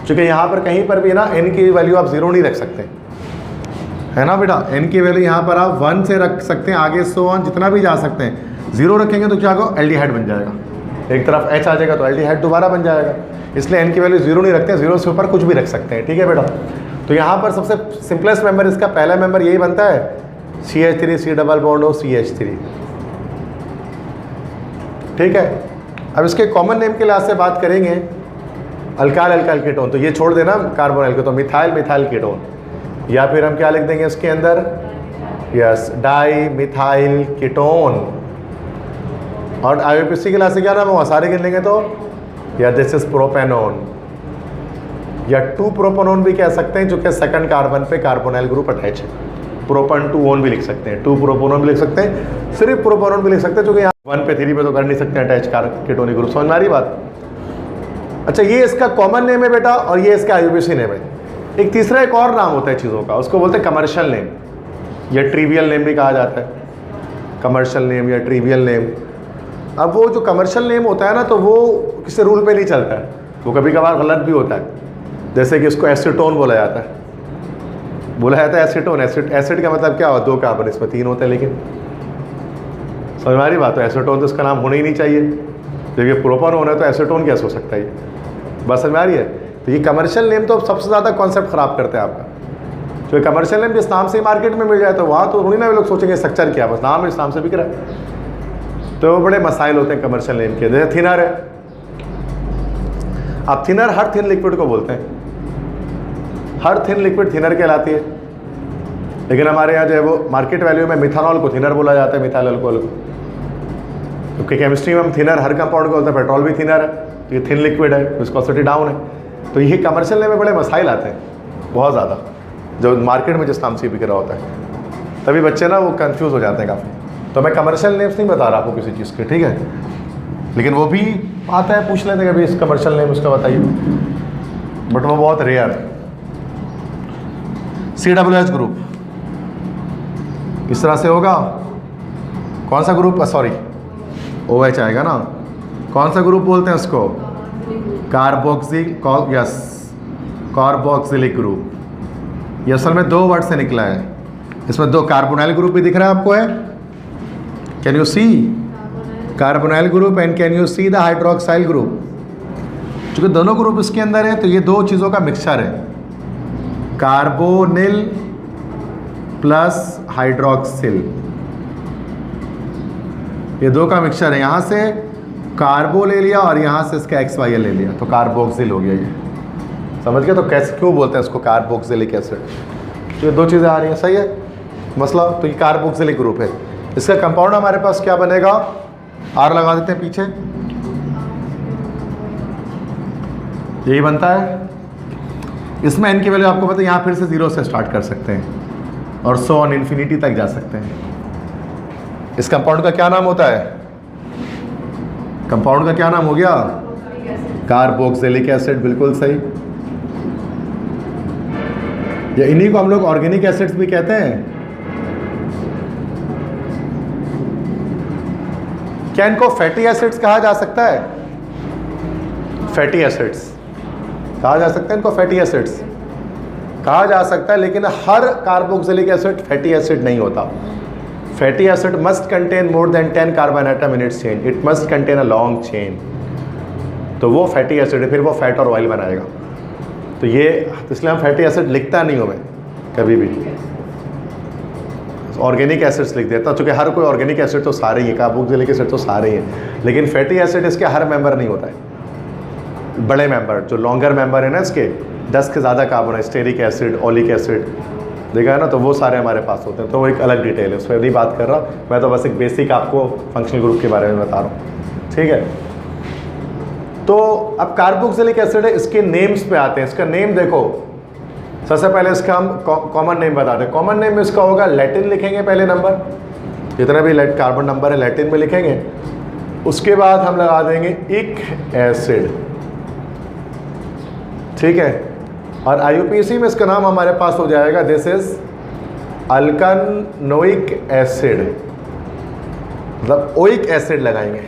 क्योंकि यहाँ पर कहीं पर भी ना n की वैल्यू आप 0 नहीं रख सकते, है ना बेटा, n की वैल्यू यहाँ पर आप 1 से रख सकते हैं, आगे सो ऑन जितना भी जा सकते हैं। 0 रखेंगे तो क्या होगा, एल्डिहाइड बन जाएगा, एक तरफ H आ जाएगा तो एल्डिहाइड दोबारा बन जाएगा, इसलिए n की वैल्यू 0 नहीं रखते हैं, 0 से ऊपर कुछ भी रख सकते हैं, ठीक है बेटा। तो यहाँ पर सबसे सिंपलेस्ट मेंबर, इसका पहला मेंबर यही बनता है, CH3 C डबल बॉन्ड हो CH3, ठीक है। अब इसके कॉमन नेम के लिहाज से बात करेंगे, अल्काइल अल्काइल कीटोन, तो ये छोड़ देना कार्बोनाइल को, तो मिथाइल मिथाइल कीटोन, या फिर हम क्या लिख देंगे इसके अंदर, यस, डाई मिथाइल कीटोन। और IUPAC के लिहाज से क्या नाम होगा, सारे गिन लेंगे तो, या दिस इज प्रोपेनोन, या 2 प्रोपेनोन भी कह सकते हैं, जो कि सेकंड कार्बन पे कार्बोनाइल ग्रुप अटैच है, प्रोपन 2 ओन भी लिख सकते हैं, 2 प्रोपेनोन भी लिख सकते हैं, सिर्फ प्रोपेनोन भी लिख सकते हैं, जो कि 1 पे 3 पे तो कर नहीं सकते अटैच कीटोनिक ग्रुप, समझ में आ रही बात। अच्छा, ये इसका कॉमन नेम है बेटा, और ये इसका IUPAC नेम है। एक तीसरा एक और नाम होता है चीज़ों का, उसको बोलते हैं कमर्शियल नेम, या ट्रिवियल नेम भी कहा जाता है, कमर्शियल नेम या ट्रिवियल नेम। अब वो जो कमर्शियल नेम होता है ना, तो वो किसी रूल पे नहीं चलता है, वो कभी कभार गलत भी होता है, जैसे कि इसको एसीटोन बोला जाता है, एसीटोन, एसिड का मतलब क्या होता है, 2 कार्बन, इसमें 3 होते हैं, लेकिन समझ में आ रही बात। तो एसीटोन तो इसका नाम होना ही नहीं चाहिए, जब ये प्रोपन होना है तो एसीटोन कैसे हो सकता है, ये बस समझ में आ रही है। तो ये कमर्शियल नेम तो सबसे ज़्यादा कॉन्सेप्ट ख़राब करते हैं आपका, जो कमर्शियल नेम जिस नाम से ही मार्केट में मिल जाए तो वहाँ तो थोड़ी ना लोग सोचेंगे स्ट्रक्चर क्या, बस नाम इस नाम से बिक रहा है, तो बड़े मसाइल होते हैं कमर्शियल नेम के। जैसे थिनर है, अब थिनर हर थिन लिक्विड को बोलते हैं, हर थिन लिक्विड थिनर कहलाती है, लेकिन हमारे यहाँ जो है वो मार्केट वैल्यू में मिथानॉल को थिनर बोला जाता है, मिथाइल अल्कोहल को, क्योंकि केमिस्ट्री में हम थिनर हर कंपाउंड को बोलते हैं, पेट्रोल भी थिनर है, तो ये थिन लिक्विड है, विस्कोसिटी डाउन है। तो ये कमर्शियल नेम में बड़े मसाइल आते हैं बहुत ज़्यादा, जो मार्केट में जिस नाम से बिक रहा होता है, तभी बच्चे ना वो कंफ्यूज हो जाते हैं काफ़ी। तो मैं कमर्शियल नेम्स नहीं बता रहा आपको किसी चीज़ के, ठीक है, लेकिन वो भी आता है, पूछ लेते हैं कभी इस कमर्शियल नेम उसका बताइए, बट वो बहुत रेयर है। COOH ग्रुप किस तरह से होगा, कौन सा ग्रुप, सॉरी OH आएगा ना, कौन सा ग्रुप बोलते हैं उसको, कार्बोक्सिलिक ग्रुप। ये असल में 2 वर्ड से निकला है, इसमें 2 कार्बोनाइल ग्रुप भी दिख रहा है आपको, है, can you see carbonyl group and can you see the hydroxyl group, चूँकि दोनों ग्रुप इसके अंदर है तो ये 2 चीज़ों का मिक्सचर है, कार्बोनिल प्लस हाइड्रोक्सिल, ये 2 का मिक्सचर है, यहाँ से कार्बो ले लिया और यहाँ से इसका XYL ले लिया, तो कार्बोक्सिल हो गया, ये समझ गए। तो कैसे क्यों बोलते हैं इसको कार्बोक्सिलिक एसिड, तो ये 2 चीज़ें आ रही हैं, सही है मसला। तो ये कार्बोक्सिलिक ग्रुप है, इसका कंपाउंड हमारे पास क्या बनेगा, R लगा देते हैं पीछे, यही बनता है। इसमें n की वैल्यू आपको पता है, यहाँ फिर से 0 से स्टार्ट कर सकते हैं और सो ऑन इन्फिनिटी तक जा सकते हैं। इस कंपाउंड का क्या नाम होता है, कंपाउंड का क्या नाम हो गया, कार्बोक्सिलिक एसिड, बिल्कुल सही। या इन्हीं को हम लोग ऑर्गेनिक एसिड्स भी कहते हैं। क्या इनको फैटी एसिड्स कहा जा सकता है? फैटी एसिड्स कहा जा सकता है इनको, फैटी एसिड्स कहा जा सकता है, लेकिन हर कार्बोक्सिलिक एसिड फैटी एसिड नहीं होता। Fatty acid must contain more than 10 carbon atom in its chain, it must contain a long chain, तो वो फैटी एसिड है, फिर वो फैट और ऑयल बनाएगा। तो ये इसलिए हम फैटी एसिड लिखता नहीं हूँ मैं कभी भी, ऑर्गेनिक एसिड्स लिख देता हूँ, क्योंकि हर कोई ऑर्गेनिक एसिड तो सारे ही है, कार्बोक्सिलिक एसिड तो सारे ही हैं, लेकिन फैटी एसिड इसके हर मेंबर नहीं होता है। बड़े मेंबर जो लॉन्गर मेंबर है ना इसके 10 के ज़्यादा कार्बन है, स्टेरिक एसिड, ओलिक एसिड, देखा है ना, तो वो सारे हमारे पास होते हैं। तो वो एक अलग डिटेल है, उस पर नहीं बात कर रहा, मैं तो बस एक बेसिक आपको फंक्शनल ग्रुप के बारे में बता रहा हूँ, ठीक है। तो अब कार्बोक्सिलिक एसिड है, इसके नेम्स पे आते हैं। इसका नेम देखो, सबसे पहले इसका हम कॉमन नेम बताते हैं। कॉमन नेम इसका होगा, लैटिन लिखेंगे पहले नंबर, जितने भी कार्बन नंबर है लैटिन में लिखेंगे, उसके बाद हम लगा देंगे इक एसिड, ठीक है। और आईयूपीएसी में इसका नाम हमारे पास हो जाएगा, दिस इज अल्कानोइक एसिड, मतलब ओइक एसिड लगाएंगे,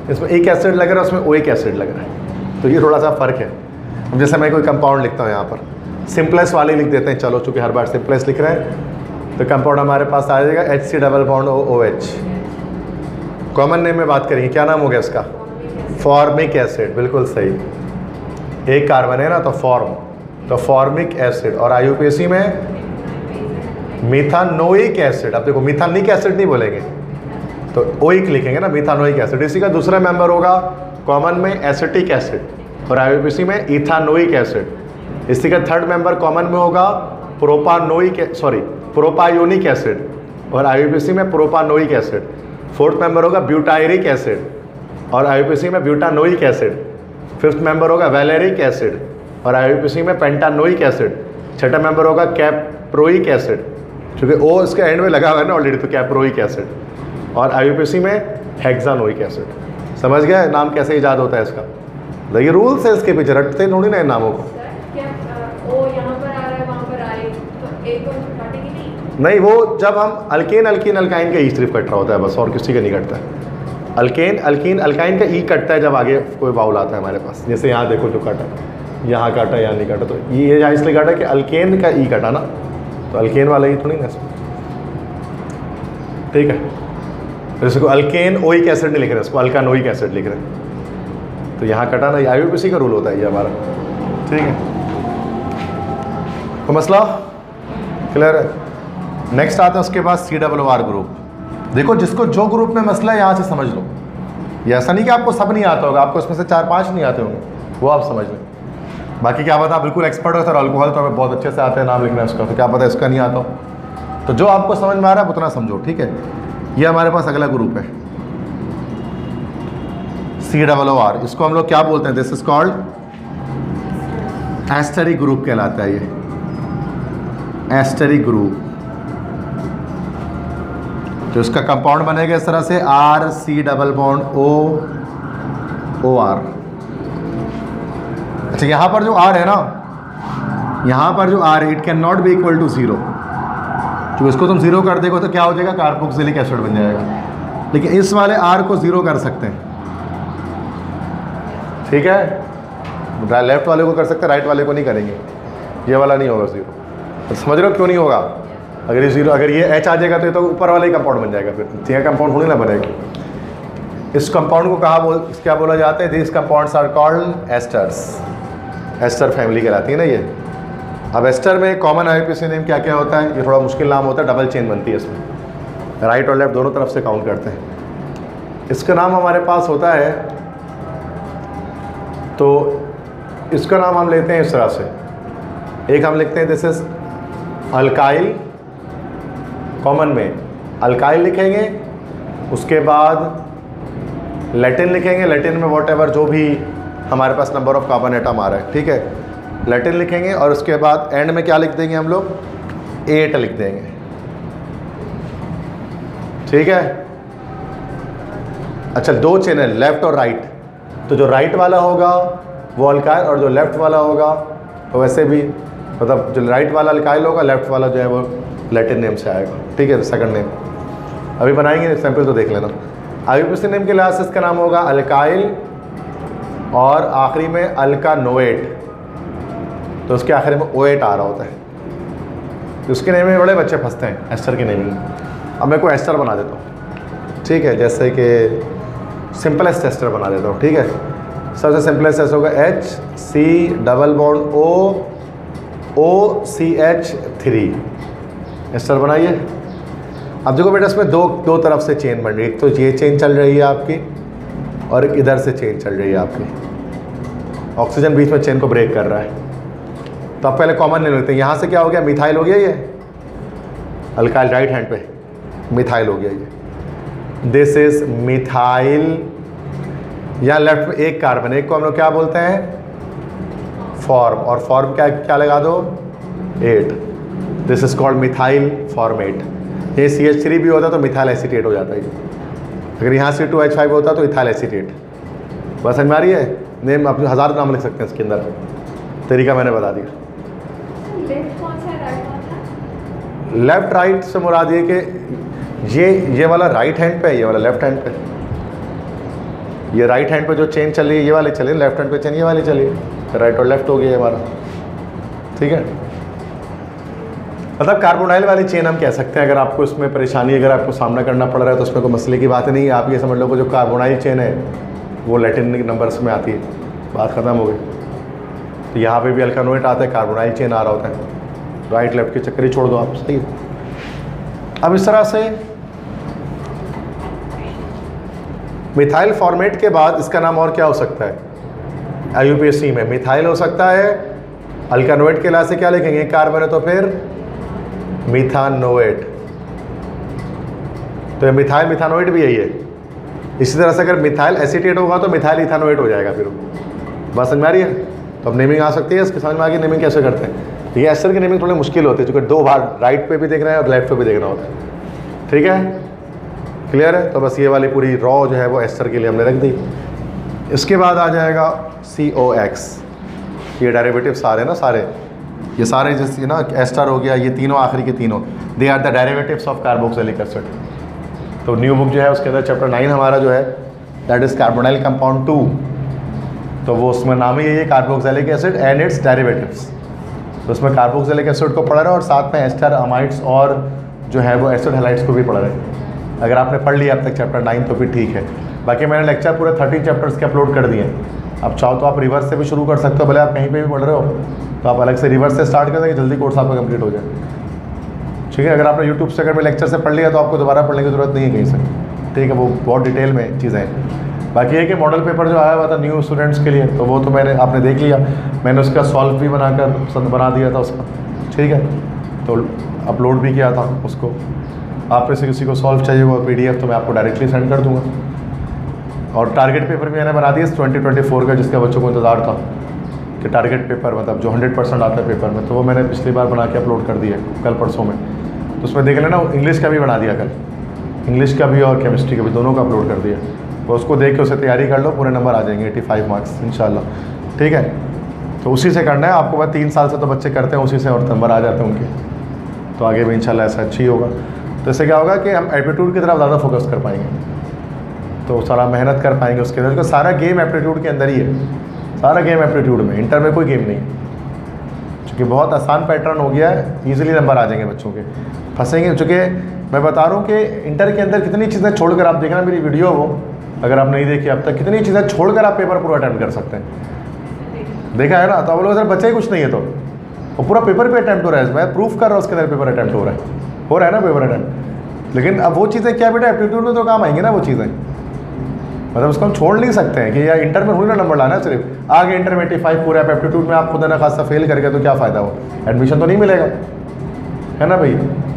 इसमें एक एसिड लग रहा है, उसमें ओइक एसिड लग रहा है, तो ये थोड़ा सा फ़र्क है। अब जैसे मैं कोई कंपाउंड लिखता हूँ यहाँ पर, सिंपलेस्ट वाले लिख देते हैं, चलो चूँकि हर बार सिंपलेस्ट लिख रहे हैं, तो कंपाउंड हमारे पास आ जाएगा HC double bond OH। Common name में बात करेंगे, क्या नाम हो गया इसका? फॉर्मिक एसिड, बिल्कुल सही, एक कार्बन है ना, तो फॉर्म, तो फॉर्मिक एसिड। और आईयूपीएसी में मिथानोइक एसिड, अब देखो मिथानिक एसिड नहीं बोलेंगे, तो ओइक लिखेंगे ना, मिथानोइक एसिड। इसी का दूसरा मेंबर होगा कॉमन में एसिटिक एसिड, और आईयूपीएसी में इथानोइक एसिड। इसी का थर्ड मेंबर कॉमन में होगा प्रोपायोनिक एसिड, और आईयूपीएसी में प्रोपानोइक एसिड। फोर्थ मेंबर होगा ब्यूटायरिक एसिड, और आईयूपीएसी में ब्यूटानोइक एसिड। फिफ्थ मेंबर होगा वैलेरिक एसिड, और आईयूपीएसी में पेंटानोइक एसिड। छठा मेंबर होगा कैप्रोइक एसिड, क्योंकि ओ इसके एंड में लगा हुआ है ना ऑलरेडी, तो कैप्रोइक एसिड। और आईयूपीएसी में हेक्सानोइक एसिड। समझ गए नाम कैसे इजाद होता है इसका? ये रूल्स है इसके पीछे, रटते थोड़ी ना इन नामों को। नहीं, वो जब हम अल्केन अल्कीन अल्काइन का ई सिर्फ कट रहा होता है बस, और किसी का नहीं कटता है। अल्केन अल्कीन अल्काइन का ई कटता है जब आगे कोई बाउल आता है हमारे पास, जैसे यहाँ देखो जो काटा, यहाँ काटा, यहाँ नहीं काटा, तो ये यहाँ इसलिए काटा कि अल्केन का ई कटा ना, तो अल्केन वाला ई थोड़ी ना इसमें, ठीक है। तो इसको अल्केन ओइक एसिड नहीं लिख रहे, इसको अल्कानोइक एसिड लिख रहे हैं, तो यहाँ कटा ना, आईयूपीएसी का रूल होता है ये हमारा, ठीक है। तो मसला क्लियर है। नेक्स्ट आता है उसके बाद CRR ग्रुप। देखो जिसको जो ग्रुप में मसला है यहाँ से समझ लो, ये ऐसा नहीं कि आपको सब नहीं आता होगा, आपको इसमें से 4-5 नहीं आते होंगे, वो आप समझ लें। बाकी क्या पता आप बिल्कुल एक्सपर्ट हो सर, अल्कोहल तो हमें बहुत अच्छे से आते हैं नाम लिखना इसका, तो क्या पता इसका नहीं आता हो, तो जो आपको समझ में आ रहा है उतना समझो, ठीक है। ये हमारे पास अगला ग्रुप है CRR, इसको हम लोग क्या बोलते हैं? दिस इज कॉल्ड एस्टरिक ग्रुप कहलाता है, ये एस्टरिक ग्रुप। तो इसका कंपाउंड बनेगा इस तरह से RC डबल बॉन्ड OR। अच्छा, यहाँ पर जो R है ना, यहाँ पर जो R है, it can not be equal to 0, तो इसको तुम 0 कर देगो तो क्या हो जाएगा? कार्बोक्सिलिक एसिड बन जाएगा। लेकिन इस वाले R को 0 कर सकते हैं, ठीक है, लेफ्ट वाले को कर सकते हैं, राइट वाले को नहीं करेंगे, ये वाला नहीं होगा 0। तो समझ रहे हो क्यों नहीं होगा? अगर ये 0, अगर ये H आ जाएगा तो ये तो ऊपर वाला ही कंपाउंड बन जाएगा, फिर यह कंपाउंड थोड़ी ना बनेगा। इस कंपाउंड को क्या बोला जाता है? This compounds are called esters, ester family कहलाती है ना ये। अब एस्टर में कॉमन आईयूपीएसी नेम क्या क्या होता है? ये थोड़ा मुश्किल नाम होता है, डबल चेन बनती है इसमें, राइट और लेफ्ट दोनों तरफ से काउंट करते हैं। इसका नाम हमारे पास होता है, तो इसका नाम हम लेते हैं इस तरह से, एक हम लिखते हैं दिस इज अल्काइल, कॉमन में अल्काइल लिखेंगे, उसके बाद लैटिन लिखेंगे, लैटिन में वॉट एवर जो भी हमारे पास नंबर ऑफ कार्बन एटम आ रहा है, ठीक है, लैटिन लिखेंगे, और उसके बाद एंड में क्या लिख देंगे हम लोग? 8 लिख देंगे, ठीक है। अच्छा, 2 चैनल लेफ्ट और राइट, तो जो राइट वाला होगा वो अल्काइल और जो लेफ्ट वाला होगा तो वैसे भी मतलब जो राइट वाला अल्काइल होगा, लेफ्ट वाला जो है वो लैटिन नेम से आएगा, ठीक है, सेकंड नेम। अभी बनाएंगे सैंपल तो देख लेना। आईयूपीएसी नेम के लिहाज से इसका नाम होगा अल्काइल और आखिरी में अल्कानोएट, तो उसके आखिर में ओएट आ रहा होता है। तो उसके नेम में बड़े बच्चे फंसते हैं एस्टर के नेमिंग में। अब मैं कोई एस्टर बना देता हूँ, ठीक है, जैसे कि सिंपलेस्ट एस्टर बना देता हूँ, ठीक है। सबसे सिंपलेस्ट एस्टर होगा HCOOCH3 एस्टर बनाइए। अब देखो बेटा इसमें दो तरफ से चेन बन रही है, एक तो ये चेन चल रही है आपकी और एक इधर से चेन चल रही है आपकी। ऑक्सीजन बीच में चेन को ब्रेक कर रहा है, तो आप पहले कॉमन ले लेते हैं। यहाँ से क्या हो गया, मिथाइल हो गया, ये अल्काइल राइट हैंड पे मिथाइल हो गया ये। This is methyl. यहाँ लेफ्ट में एक कार्बन, एक को हम लोग क्या बोलते हैं, फॉर्म, और फॉर्म क्या लगा दो, 8। This is called methyl formate. ये CH3 भी होता तो मिथाइल एसीटेट हो जाता है। अगर यहाँ C2H5 होता तो इथाइल एसीटेट। बस समझ में आ रही है। नेम आप 1000 नाम लिख सकते हैं इसके अंदर, तरीका मैंने बता दिया। लेफ्ट राइट से मुराद ये कि ये वाला राइट हैंड पे है, ये वाला लेफ्ट हैंड पे। ये राइट हैंड पे जो चेन चल रही है ये वाली चली है, लेफ्ट हैंड पे चेन ये वाली चली है, राइट और लेफ्ट हो गया हमारा, ठीक है। मतलब कार्बोनाइल वाली चेन हम कह सकते हैं। अगर आपको इसमें परेशानी, अगर आपको सामना करना पड़ रहा है तो उसमें कोई मसले की बात नहीं है। आप ये समझ लो कि जो कार्बोनाइल चेन है वो लैटिन नंबर्स में आती है, बात ख़त्म हो गई। तो यहाँ पे भी अल्कानोएट आता है, कार्बोनाइल चेन आ रहा होता है, राइट लेफ्ट के चक्कर ही छोड़ दो आप, सही है। अब इस तरह से मिथाइल फॉर्मेट के बाद इसका नाम और क्या हो सकता है, आईयूपीएसी में मिथाइल हो सकता है। अल्कानोएट के लिहाज से क्या लिखेंगे, कार्बन है तो फिर मिथानोएट, तो मिथाइल मिथानोएट भी यही है। इसी तरह से अगर मिथाइल एसीटेट होगा तो मिथाइल इथानोएट हो जाएगा फिर। बात समझ में आ रही है। तो अब नेमिंग आ सकती है, इसके समझ में आ गई नेमिंग कैसे करते हैं। ये एस्टर की नेमिंग थोड़ी मुश्किल होती है क्योंकि 2 बार राइट पे भी देखना है और लेफ्ट पे भी देखना होता है, ठीक है, क्लियर है। तो बस ये वाली पूरी रॉ जो है वो एस्टर के लिए हमने रख दी। इसके बाद आ जाएगा COX। ये डेरिवेटिव सारे ना, सारे ये सारे जैसे ना एस्टर हो गया, ये तीनों आखिरी के तीनों, they are the derivatives of carboxylic acid. तो न्यू बुक जो है उसके अंदर चैप्टर 9 हमारा जो है दैट इज़ कार्बोनाइल कंपाउंड 2, तो वो उसमें नाम ही है carboxylic acid and it's derivatives. तो उसमें कार्बोक्सिलिक एसिड को पढ़ रहे हैं और साथ में एस्टर अमाइड्स और जो है वो एसिड हैलाइड्स को भी पढ़ रहे हैं। अगर आपने पढ़ लिया अब तक चैप्टर 9 तो फिर ठीक है। बाकी मैंने लेक्चर पूरे 13 चैप्टर्स के अपलोड कर दिए। अब चाहो तो आप रिवर्स से भी शुरू कर सकते हो, भले आप कहीं पे भी पढ़ रहे हो तो आप अलग से रिवर्स से स्टार्ट कर देंगे, जल्दी कोर्स आपका कंप्लीट हो जाए, ठीक है। अगर आपने यूट्यूब से अगर मैं लेक्चर से पढ़ लिया तो आपको दोबारा पढ़ने की ज़रूरत नहीं है कहीं से, ठीक है, वो बहुत डिटेल में चीज़ें हैं। बाकी ये कि मॉडल पेपर जो आया हुआ था न्यू स्टूडेंट्स के लिए, तो वो तो मैंने आपने देख लिया, मैंने उसका सॉल्व भी बना दिया था उसका, ठीक है, तो अपलोड भी किया था उसको। आप में से किसी को सॉल्व चाहिए वो PDF तो मैं आपको डायरेक्टली सेंड कर दूँगा। और टारगेट पेपर भी मैंने बना दिया 2024 का, जिसका बच्चों को इंतज़ार था कि टारगेट पेपर मतलब जो 100% आता है पेपर में, तो वो मैंने पिछली बार बना के अपलोड कर दिया कल परसों में। तो उसमें देख लेना, इंग्लिश का भी बना दिया कल, इंग्लिश का भी और केमिस्ट्री का भी, दोनों का अपलोड कर दिया। तो उसको देख के उसे तैयारी कर लो, पूरे नंबर आ जाएंगे 85 मार्क्स इंशाल्लाह, ठीक है। तो उसी से करना है आपको। 3 साल से तो बच्चे करते हैं उसी से और नंबर आ जाते हैं उनके, तो आगे भी इंशाल्लाह ऐसा अच्छी होगा। तो इससे क्या होगा कि हम एप्टीट्यूड की तरफ ज़्यादा फोकस कर पाएंगे, तो सारा मेहनत कर पाएंगे उसके अंदर, क्योंकि सारा गेम एप्टीट्यूड के अंदर ही है, सारा गेम एप्टीट्यूड में, इंटर में कोई गेम नहीं है। चूँकि बहुत आसान पैटर्न हो गया है, ईजिली नंबर आ जाएंगे बच्चों के, फंसेंगे। चूँकि मैं बता रहा हूँ कि इंटर के अंदर कितनी चीज़ें छोड़कर, आप देखना मेरी वीडियो वो अगर आप नहीं देखी अब तक, कितनी चीज़ें छोड़कर आप पेपर पूरा अटैम्प्ट कर सकते हैं, देखा है ना। तो अब लोग सर बच्चे ही कुछ नहीं है तो वो पूरा पेपर पे अटैम्प्ट हो रहा है, मैं प्रूफ कर रहा हूँ उसके अंदर पेपर अटैम्प्ट हो रहा है ना पेपर अटैम्प्ट। लेकिन अब वो चीज़ें क्या बेटा एप्टीट्यूड में तो काम आएंगी ना वो चीज़ें, मतलब उसको हम छोड़ नहीं सकते हैं कि यार इंटर में थोड़ी ना नंबर लाना, सिर्फ आगे इंटर में 85 पूरा एप्टीट्यूड में आप खुदा ना खासा फेल करके तो क्या फ़ायदा हो, एडमिशन तो नहीं मिलेगा, है ना भाई।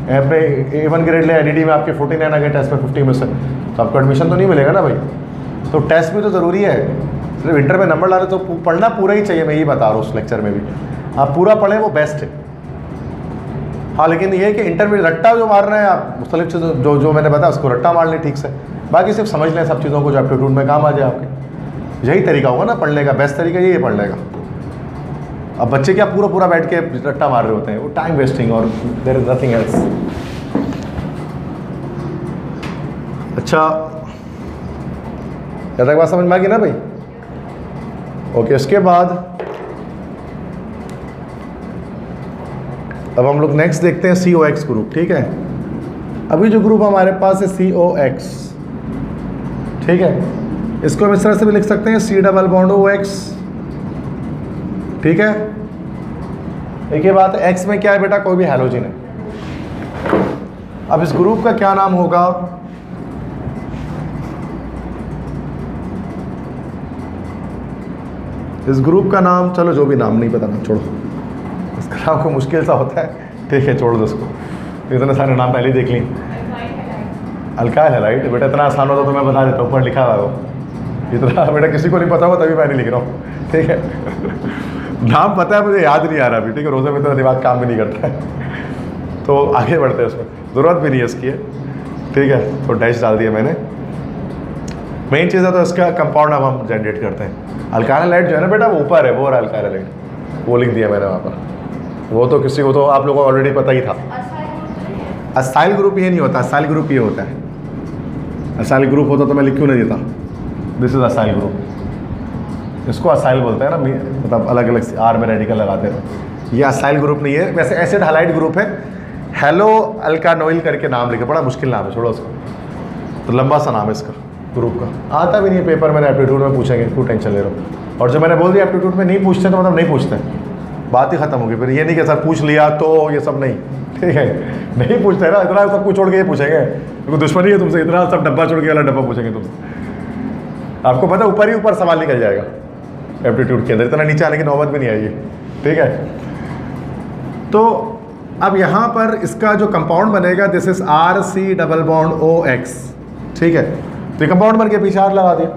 अपने A1 ग्रेड ले एडिडी में आपके 49 आ गए टेस्ट में 50 में से, तो आपको एडमिशन तो नहीं मिलेगा ना भाई। तो टेस्ट भी तो ज़रूरी है, सिर्फ इंटर में नंबर ला रहे तो पढ़ना पूरा ही चाहिए, मैं यही बता रहा हूँ उस लेक्चर में भी, आप पूरा पढ़ें वो बेस्ट है। हाँ लेकिन ये है कि इंटर में रट्टा जो मार रहे हैं आप, मुख्तलिफ चीज़ों जो मैंने बताया उसको रट्टा मार लें ठीक से, बाकी सिर्फ समझ लें सब चीज़ों को जो एप्टीट्यूड में काम आ जाए आपके। यही तरीका होगा ना पढ़ने का, बेस्ट तरीका यही है पढ़ने का, अब बच्चे क्या पूरा पूरा बैठ के रट्टा मार रहे होते हैं, वो टाइम वेस्टिंग और देयर इज नथिंग एल्स। अच्छा, ज़्यादा बात समझ में आ गई ना भाई? ओके, उसके बाद अब हम लोग नेक्स्ट देखते हैं COX ग्रुप। ठीक है, अभी जो ग्रुप हमारे पास है COX, ठीक है, इसको हम इस तरह से भी लिख सकते हैं C डबल बॉन्ड OX। ठीक है, एक ही बात है, X में क्या है बेटा? कोई भी हैलोजन है। अब इस ग्रुप का क्या नाम होगा? इस ग्रुप का नाम, चलो जो भी नाम नहीं पता ना, छोड़ो, इसका नाम को मुश्किल सा होता है, ठीक है, छोड़ दो उसको, इतने सारे नाम पहले ही देख ली। अल्काइल हैलाइड बेटा, इतना आसान होता तो मैं बता देता, ऊपर लिखा हुआ है वो, इतना बेटा किसी को नहीं पता हुआ तभी मैं नहीं लिख रहा हूँ। ठीक है, नाम पता है मुझे, याद नहीं आ रहा अभी। ठीक है, रोज़े में तो दिमाग काम भी नहीं करता है, तो आगे बढ़ते हैं, उसमें ज़रूरत भी नहीं है इसकी है। ठीक है, तो डैश डाल दिया मैंने। मेन चीज़ है तो इसका कंपाउंड अब हम जनरेट करते हैं। अल्काइल हैलाइड जो है ना बेटा, वो ऊपर है, वो रहा अल्काइल हैलाइड, वो लिख दिया मैंने वहाँ पर। वो तो किसी को तो आप लोगों को ऑलरेडी पता ही था। असाइल ग्रुप ये नहीं होता, असाइल ग्रुप ये होता है। असाइल ग्रुप होता तो मैं लिख क्यों नहीं देता? दिस इज असाइल ग्रुप, इसको असाइल बोलते हैं ना, मतलब अलग अलग आर में रेडिकल लगाते हैं। ये असाइल ग्रुप नहीं है, वैसे एसिड हैलाइड ग्रुप है। हेलो अल्कानोइल करके नाम लिखे, बड़ा मुश्किल नाम है, छोड़ो उसको, तो लंबा सा नाम है इसका ग्रुप का, आता भी नहीं है पेपर में, एप्टीट्यूड में पूछेंगे, क्यों टेंशन ले रहे हो? और जो मैंने बोल दिया एप्टीट्यूड में नहीं पूछते तो मतलब नहीं पूछते, बात ही खत्म होगी। फिर ये नहीं कि सर पूछ लिया तो ये सब नहीं, ठीक है, नहीं पूछते ना, इतना सब कुछ छोड़ के ये पूछेंगे, क्योंकि दुश्मनी है तुमसे, इतना सब डब्बा छोड़ के वाला डब्बा पूछेंगे तुमसे। आपको पता है ऊपर ही ऊपर सवाल निकल जाएगा एप्टीट्यूड के अंदर, इतना नीचे आने की नौबत भी नहीं आई है। ठीक है, तो अब यहाँ पर इसका जो कंपाउंड बनेगा, this is RC double bond OX। ठीक है, तो ये कंपाउंड बन के पीछे R लगा दिया।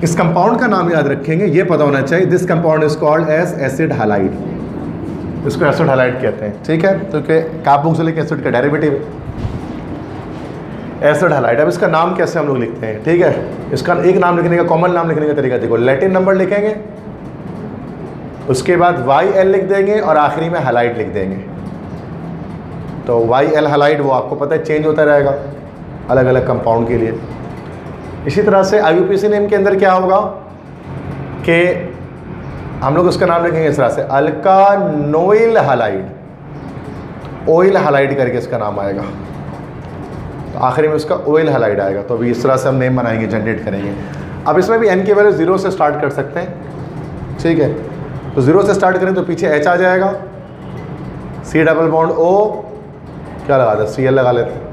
इस कंपाउंड का नाम याद रखेंगे, ये पता होना चाहिए, this compound is called as acid halide, इसको एसिड हैलाइड कहते हैं। ठीक है, तो कार्बोक्सिलिक एसिड का डेरिवेटिव एसिड हैलाइड। अब इसका नाम कैसे हम लोग लिखते हैं? ठीक है, इसका एक नाम लिखने का, कॉमन नाम लिखने का तरीका देखो, लैटिन नंबर लिखेंगे, उसके बाद YL लिख देंगे और आखिरी में हैलाइड लिख देंगे। तो YL हैलाइड वो आपको पता है चेंज होता रहेगा अलग अलग कंपाउंड के लिए। इसी तरह से IUPAC नेम के अंदर क्या होगा कि हम लोग उसका नाम लिखेंगे इस तरह से, अल्कानोइल हैलाइड, ऑयल हैलाइड करके इसका नाम आएगा, तो आखिरी में उसका ऑयल हैलाइड आएगा। तो अभी इस तरह से हम नेम बनाएंगे, जनरेट करेंगे। अब इसमें भी N की वैल्यू 0 से स्टार्ट कर सकते हैं। ठीक है, तो 0 से स्टार्ट करें तो पीछे H आ जाएगा, C डबल बॉन्ड O क्या लगा दें, Cl लगा लेते हैं।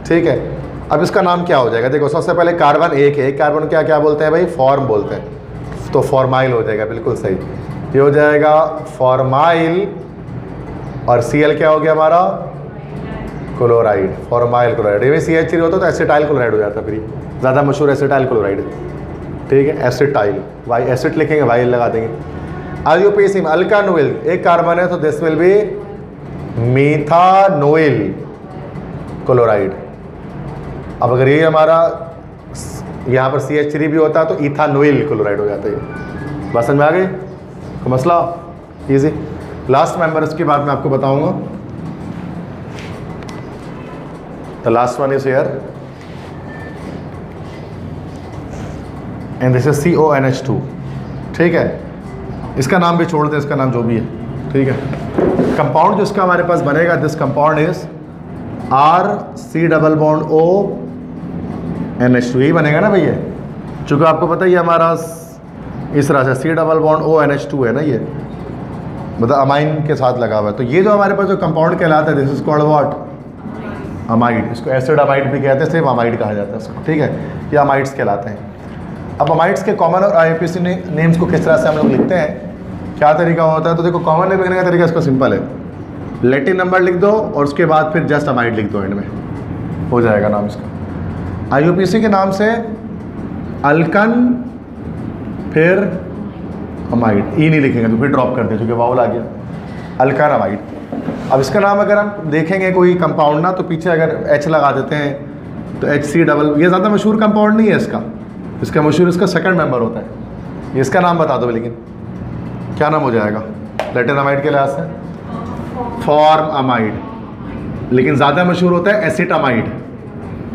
ठीक है, अब इसका नाम क्या हो जाएगा? देखो, सबसे पहले कार्बन एक है, एक कार्बन क्या क्या बोलते हैं भाई? फॉर्म बोलते हैं, तो फॉर्माइल हो जाएगा, बिल्कुल सही, ये हो जाएगा फॉर्माइल। और Cl क्या हो गया हमारा? Chloride, formyl chloride. ये CH3 होता तो एसिटाइल क्लोराइड हो जाता, फिर ज़्यादा मशहूर एसिटाइल क्लोराइड। ठीक है, एसिटाइल, वाई एसिड लिखेंगे, वाई लगा देंगे। IUPAC में अल्कानोइल एक कार्बन है, तो दिस विल बी मीथानोइल क्लोराइड। अब अगर ये हमारा यहाँ पर CH3 भी होता तो इथानोइल क्लोराइड हो जाता है। बात समझ में आ गई? तो मसला इजी। लास्ट मेंबर इसके बाद मैं आपको बताऊंगा। The last one is here and this is CONH2। ठीक है, इसका नाम भी छोड़ दें, इसका नाम जो भी है। ठीक है, कंपाउंड जो इसका हमारे पास बनेगा, this compound is RC double bond ONH2, यही बनेगा ना भैया, चूँकि आपको पता है ये हमारा इस तरह से C डबल बॉन्ड ONH2 है ना, ये मतलब अमाइन के साथ लगा हुआ है। तो ये जो हमारे पास जो कंपाउंड कहलाता है, this is called what? Amide. इसको एसिड अमाइड भी कहते हैं, सिर्फ अमाइड कहा जाता है इसको। ठीक है, ये अमाइड्स कहलाते हैं। अब अमाइड्स के कॉमन और IUPAC नेम्स को किस तरह से हम लोग लिखते हैं, क्या तरीका होता है? तो देखो, कॉमन नेम लिखने का तरीका इसका सिंपल है, लैटिन नंबर लिख दो और उसके बाद फिर जस्ट अमाइड लिख दो, एंड में हो जाएगा नाम इसका। IUPAC के नाम से अल्कन फिर अमाइड, ई नहीं लिखेंगे तो फिर ड्रॉप कर दे, क्योंकि वाउल आ गया, अल्कन अमाइड। अब इसका नाम अगर हम देखेंगे कोई कंपाउंड ना, तो पीछे अगर H लगा देते हैं तो HC डबल, ये ज़्यादा मशहूर कंपाउंड नहीं है इसका, इसका मशहूर इसका सेकंड मेंबर होता है। ये इसका नाम बता दो, लेकिन क्या नाम हो जाएगा लैटिन अमाइड के लिहाज से? फॉर्मअमाइड। लेकिन ज़्यादा मशहूर होता है एसिटामाइड,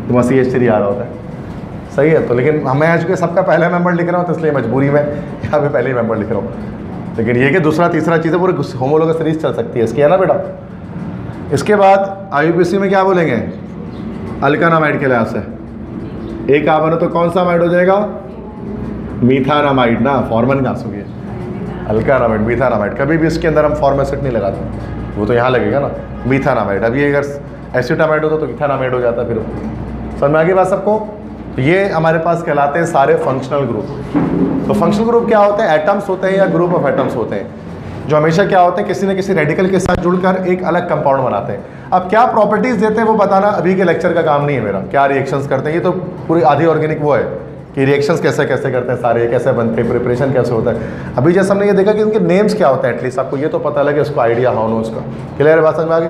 तो बस CH3 आ रहा होता है। सही है। तो लेकिन मैं आज के सबका पहला मेंबर लिख रहा हूँ, तो इसलिए मजबूरी में यहाँ पे पहले ही मेंबर लिख रहा हूँ। लेकिन ये कि दूसरा तीसरा चीज़ें पूरे होमोलोगस सीरीज चल सकती है इसकी, है ना बेटा। इसके बाद IUPAC में क्या बोलेंगे? अल्कानामाइड के लिहाज से एक कार्बन है तो कौन सा अमाइड हो जाएगा? मीथानामाइड ना, फॉर्मन कहाँ से हुई है? अल्कानामाइड, मीथानामाइड। कभी भी इसके अंदर हम फॉर्मेसिट नहीं लगाते, वो तो यहाँ लगेगा ना, मीथानामाइड। अब ये अगर एसिटामाइड होता तो इथानामाइड हो जाता। फिर समझ में आ गई बात सबको? तो ये हमारे पास कहलाते हैं सारे फंक्शनल ग्रुप। तो फंक्शनल ग्रुप क्या होते हैं? एटम्स होते हैं या ग्रुप ऑफ एटम्स होते हैं, जो हमेशा क्या होते हैं, किसी न किसी रेडिकल के साथ जुड़कर एक अलग कंपाउंड बनाते हैं। अब क्या प्रॉपर्टीज़ देते हैं वो बताना अभी के लेक्चर का काम नहीं है मेरा। क्या रिएक्शंस करते हैं, ये तो पूरी आधी ऑर्गेनिक वो है कि रिएक्शंस कैसे कैसे करते हैं सारे, कैसे बनते हैं, प्रिपरेशन कैसे होता है। अभी जैसे हमने ये देखा कि इनके नेम्स क्या होते हैं, एटलीस्ट आपको ये तो पता लगे, उसको आइडिया हो उसका। क्लियर है बात समझ में आ गई?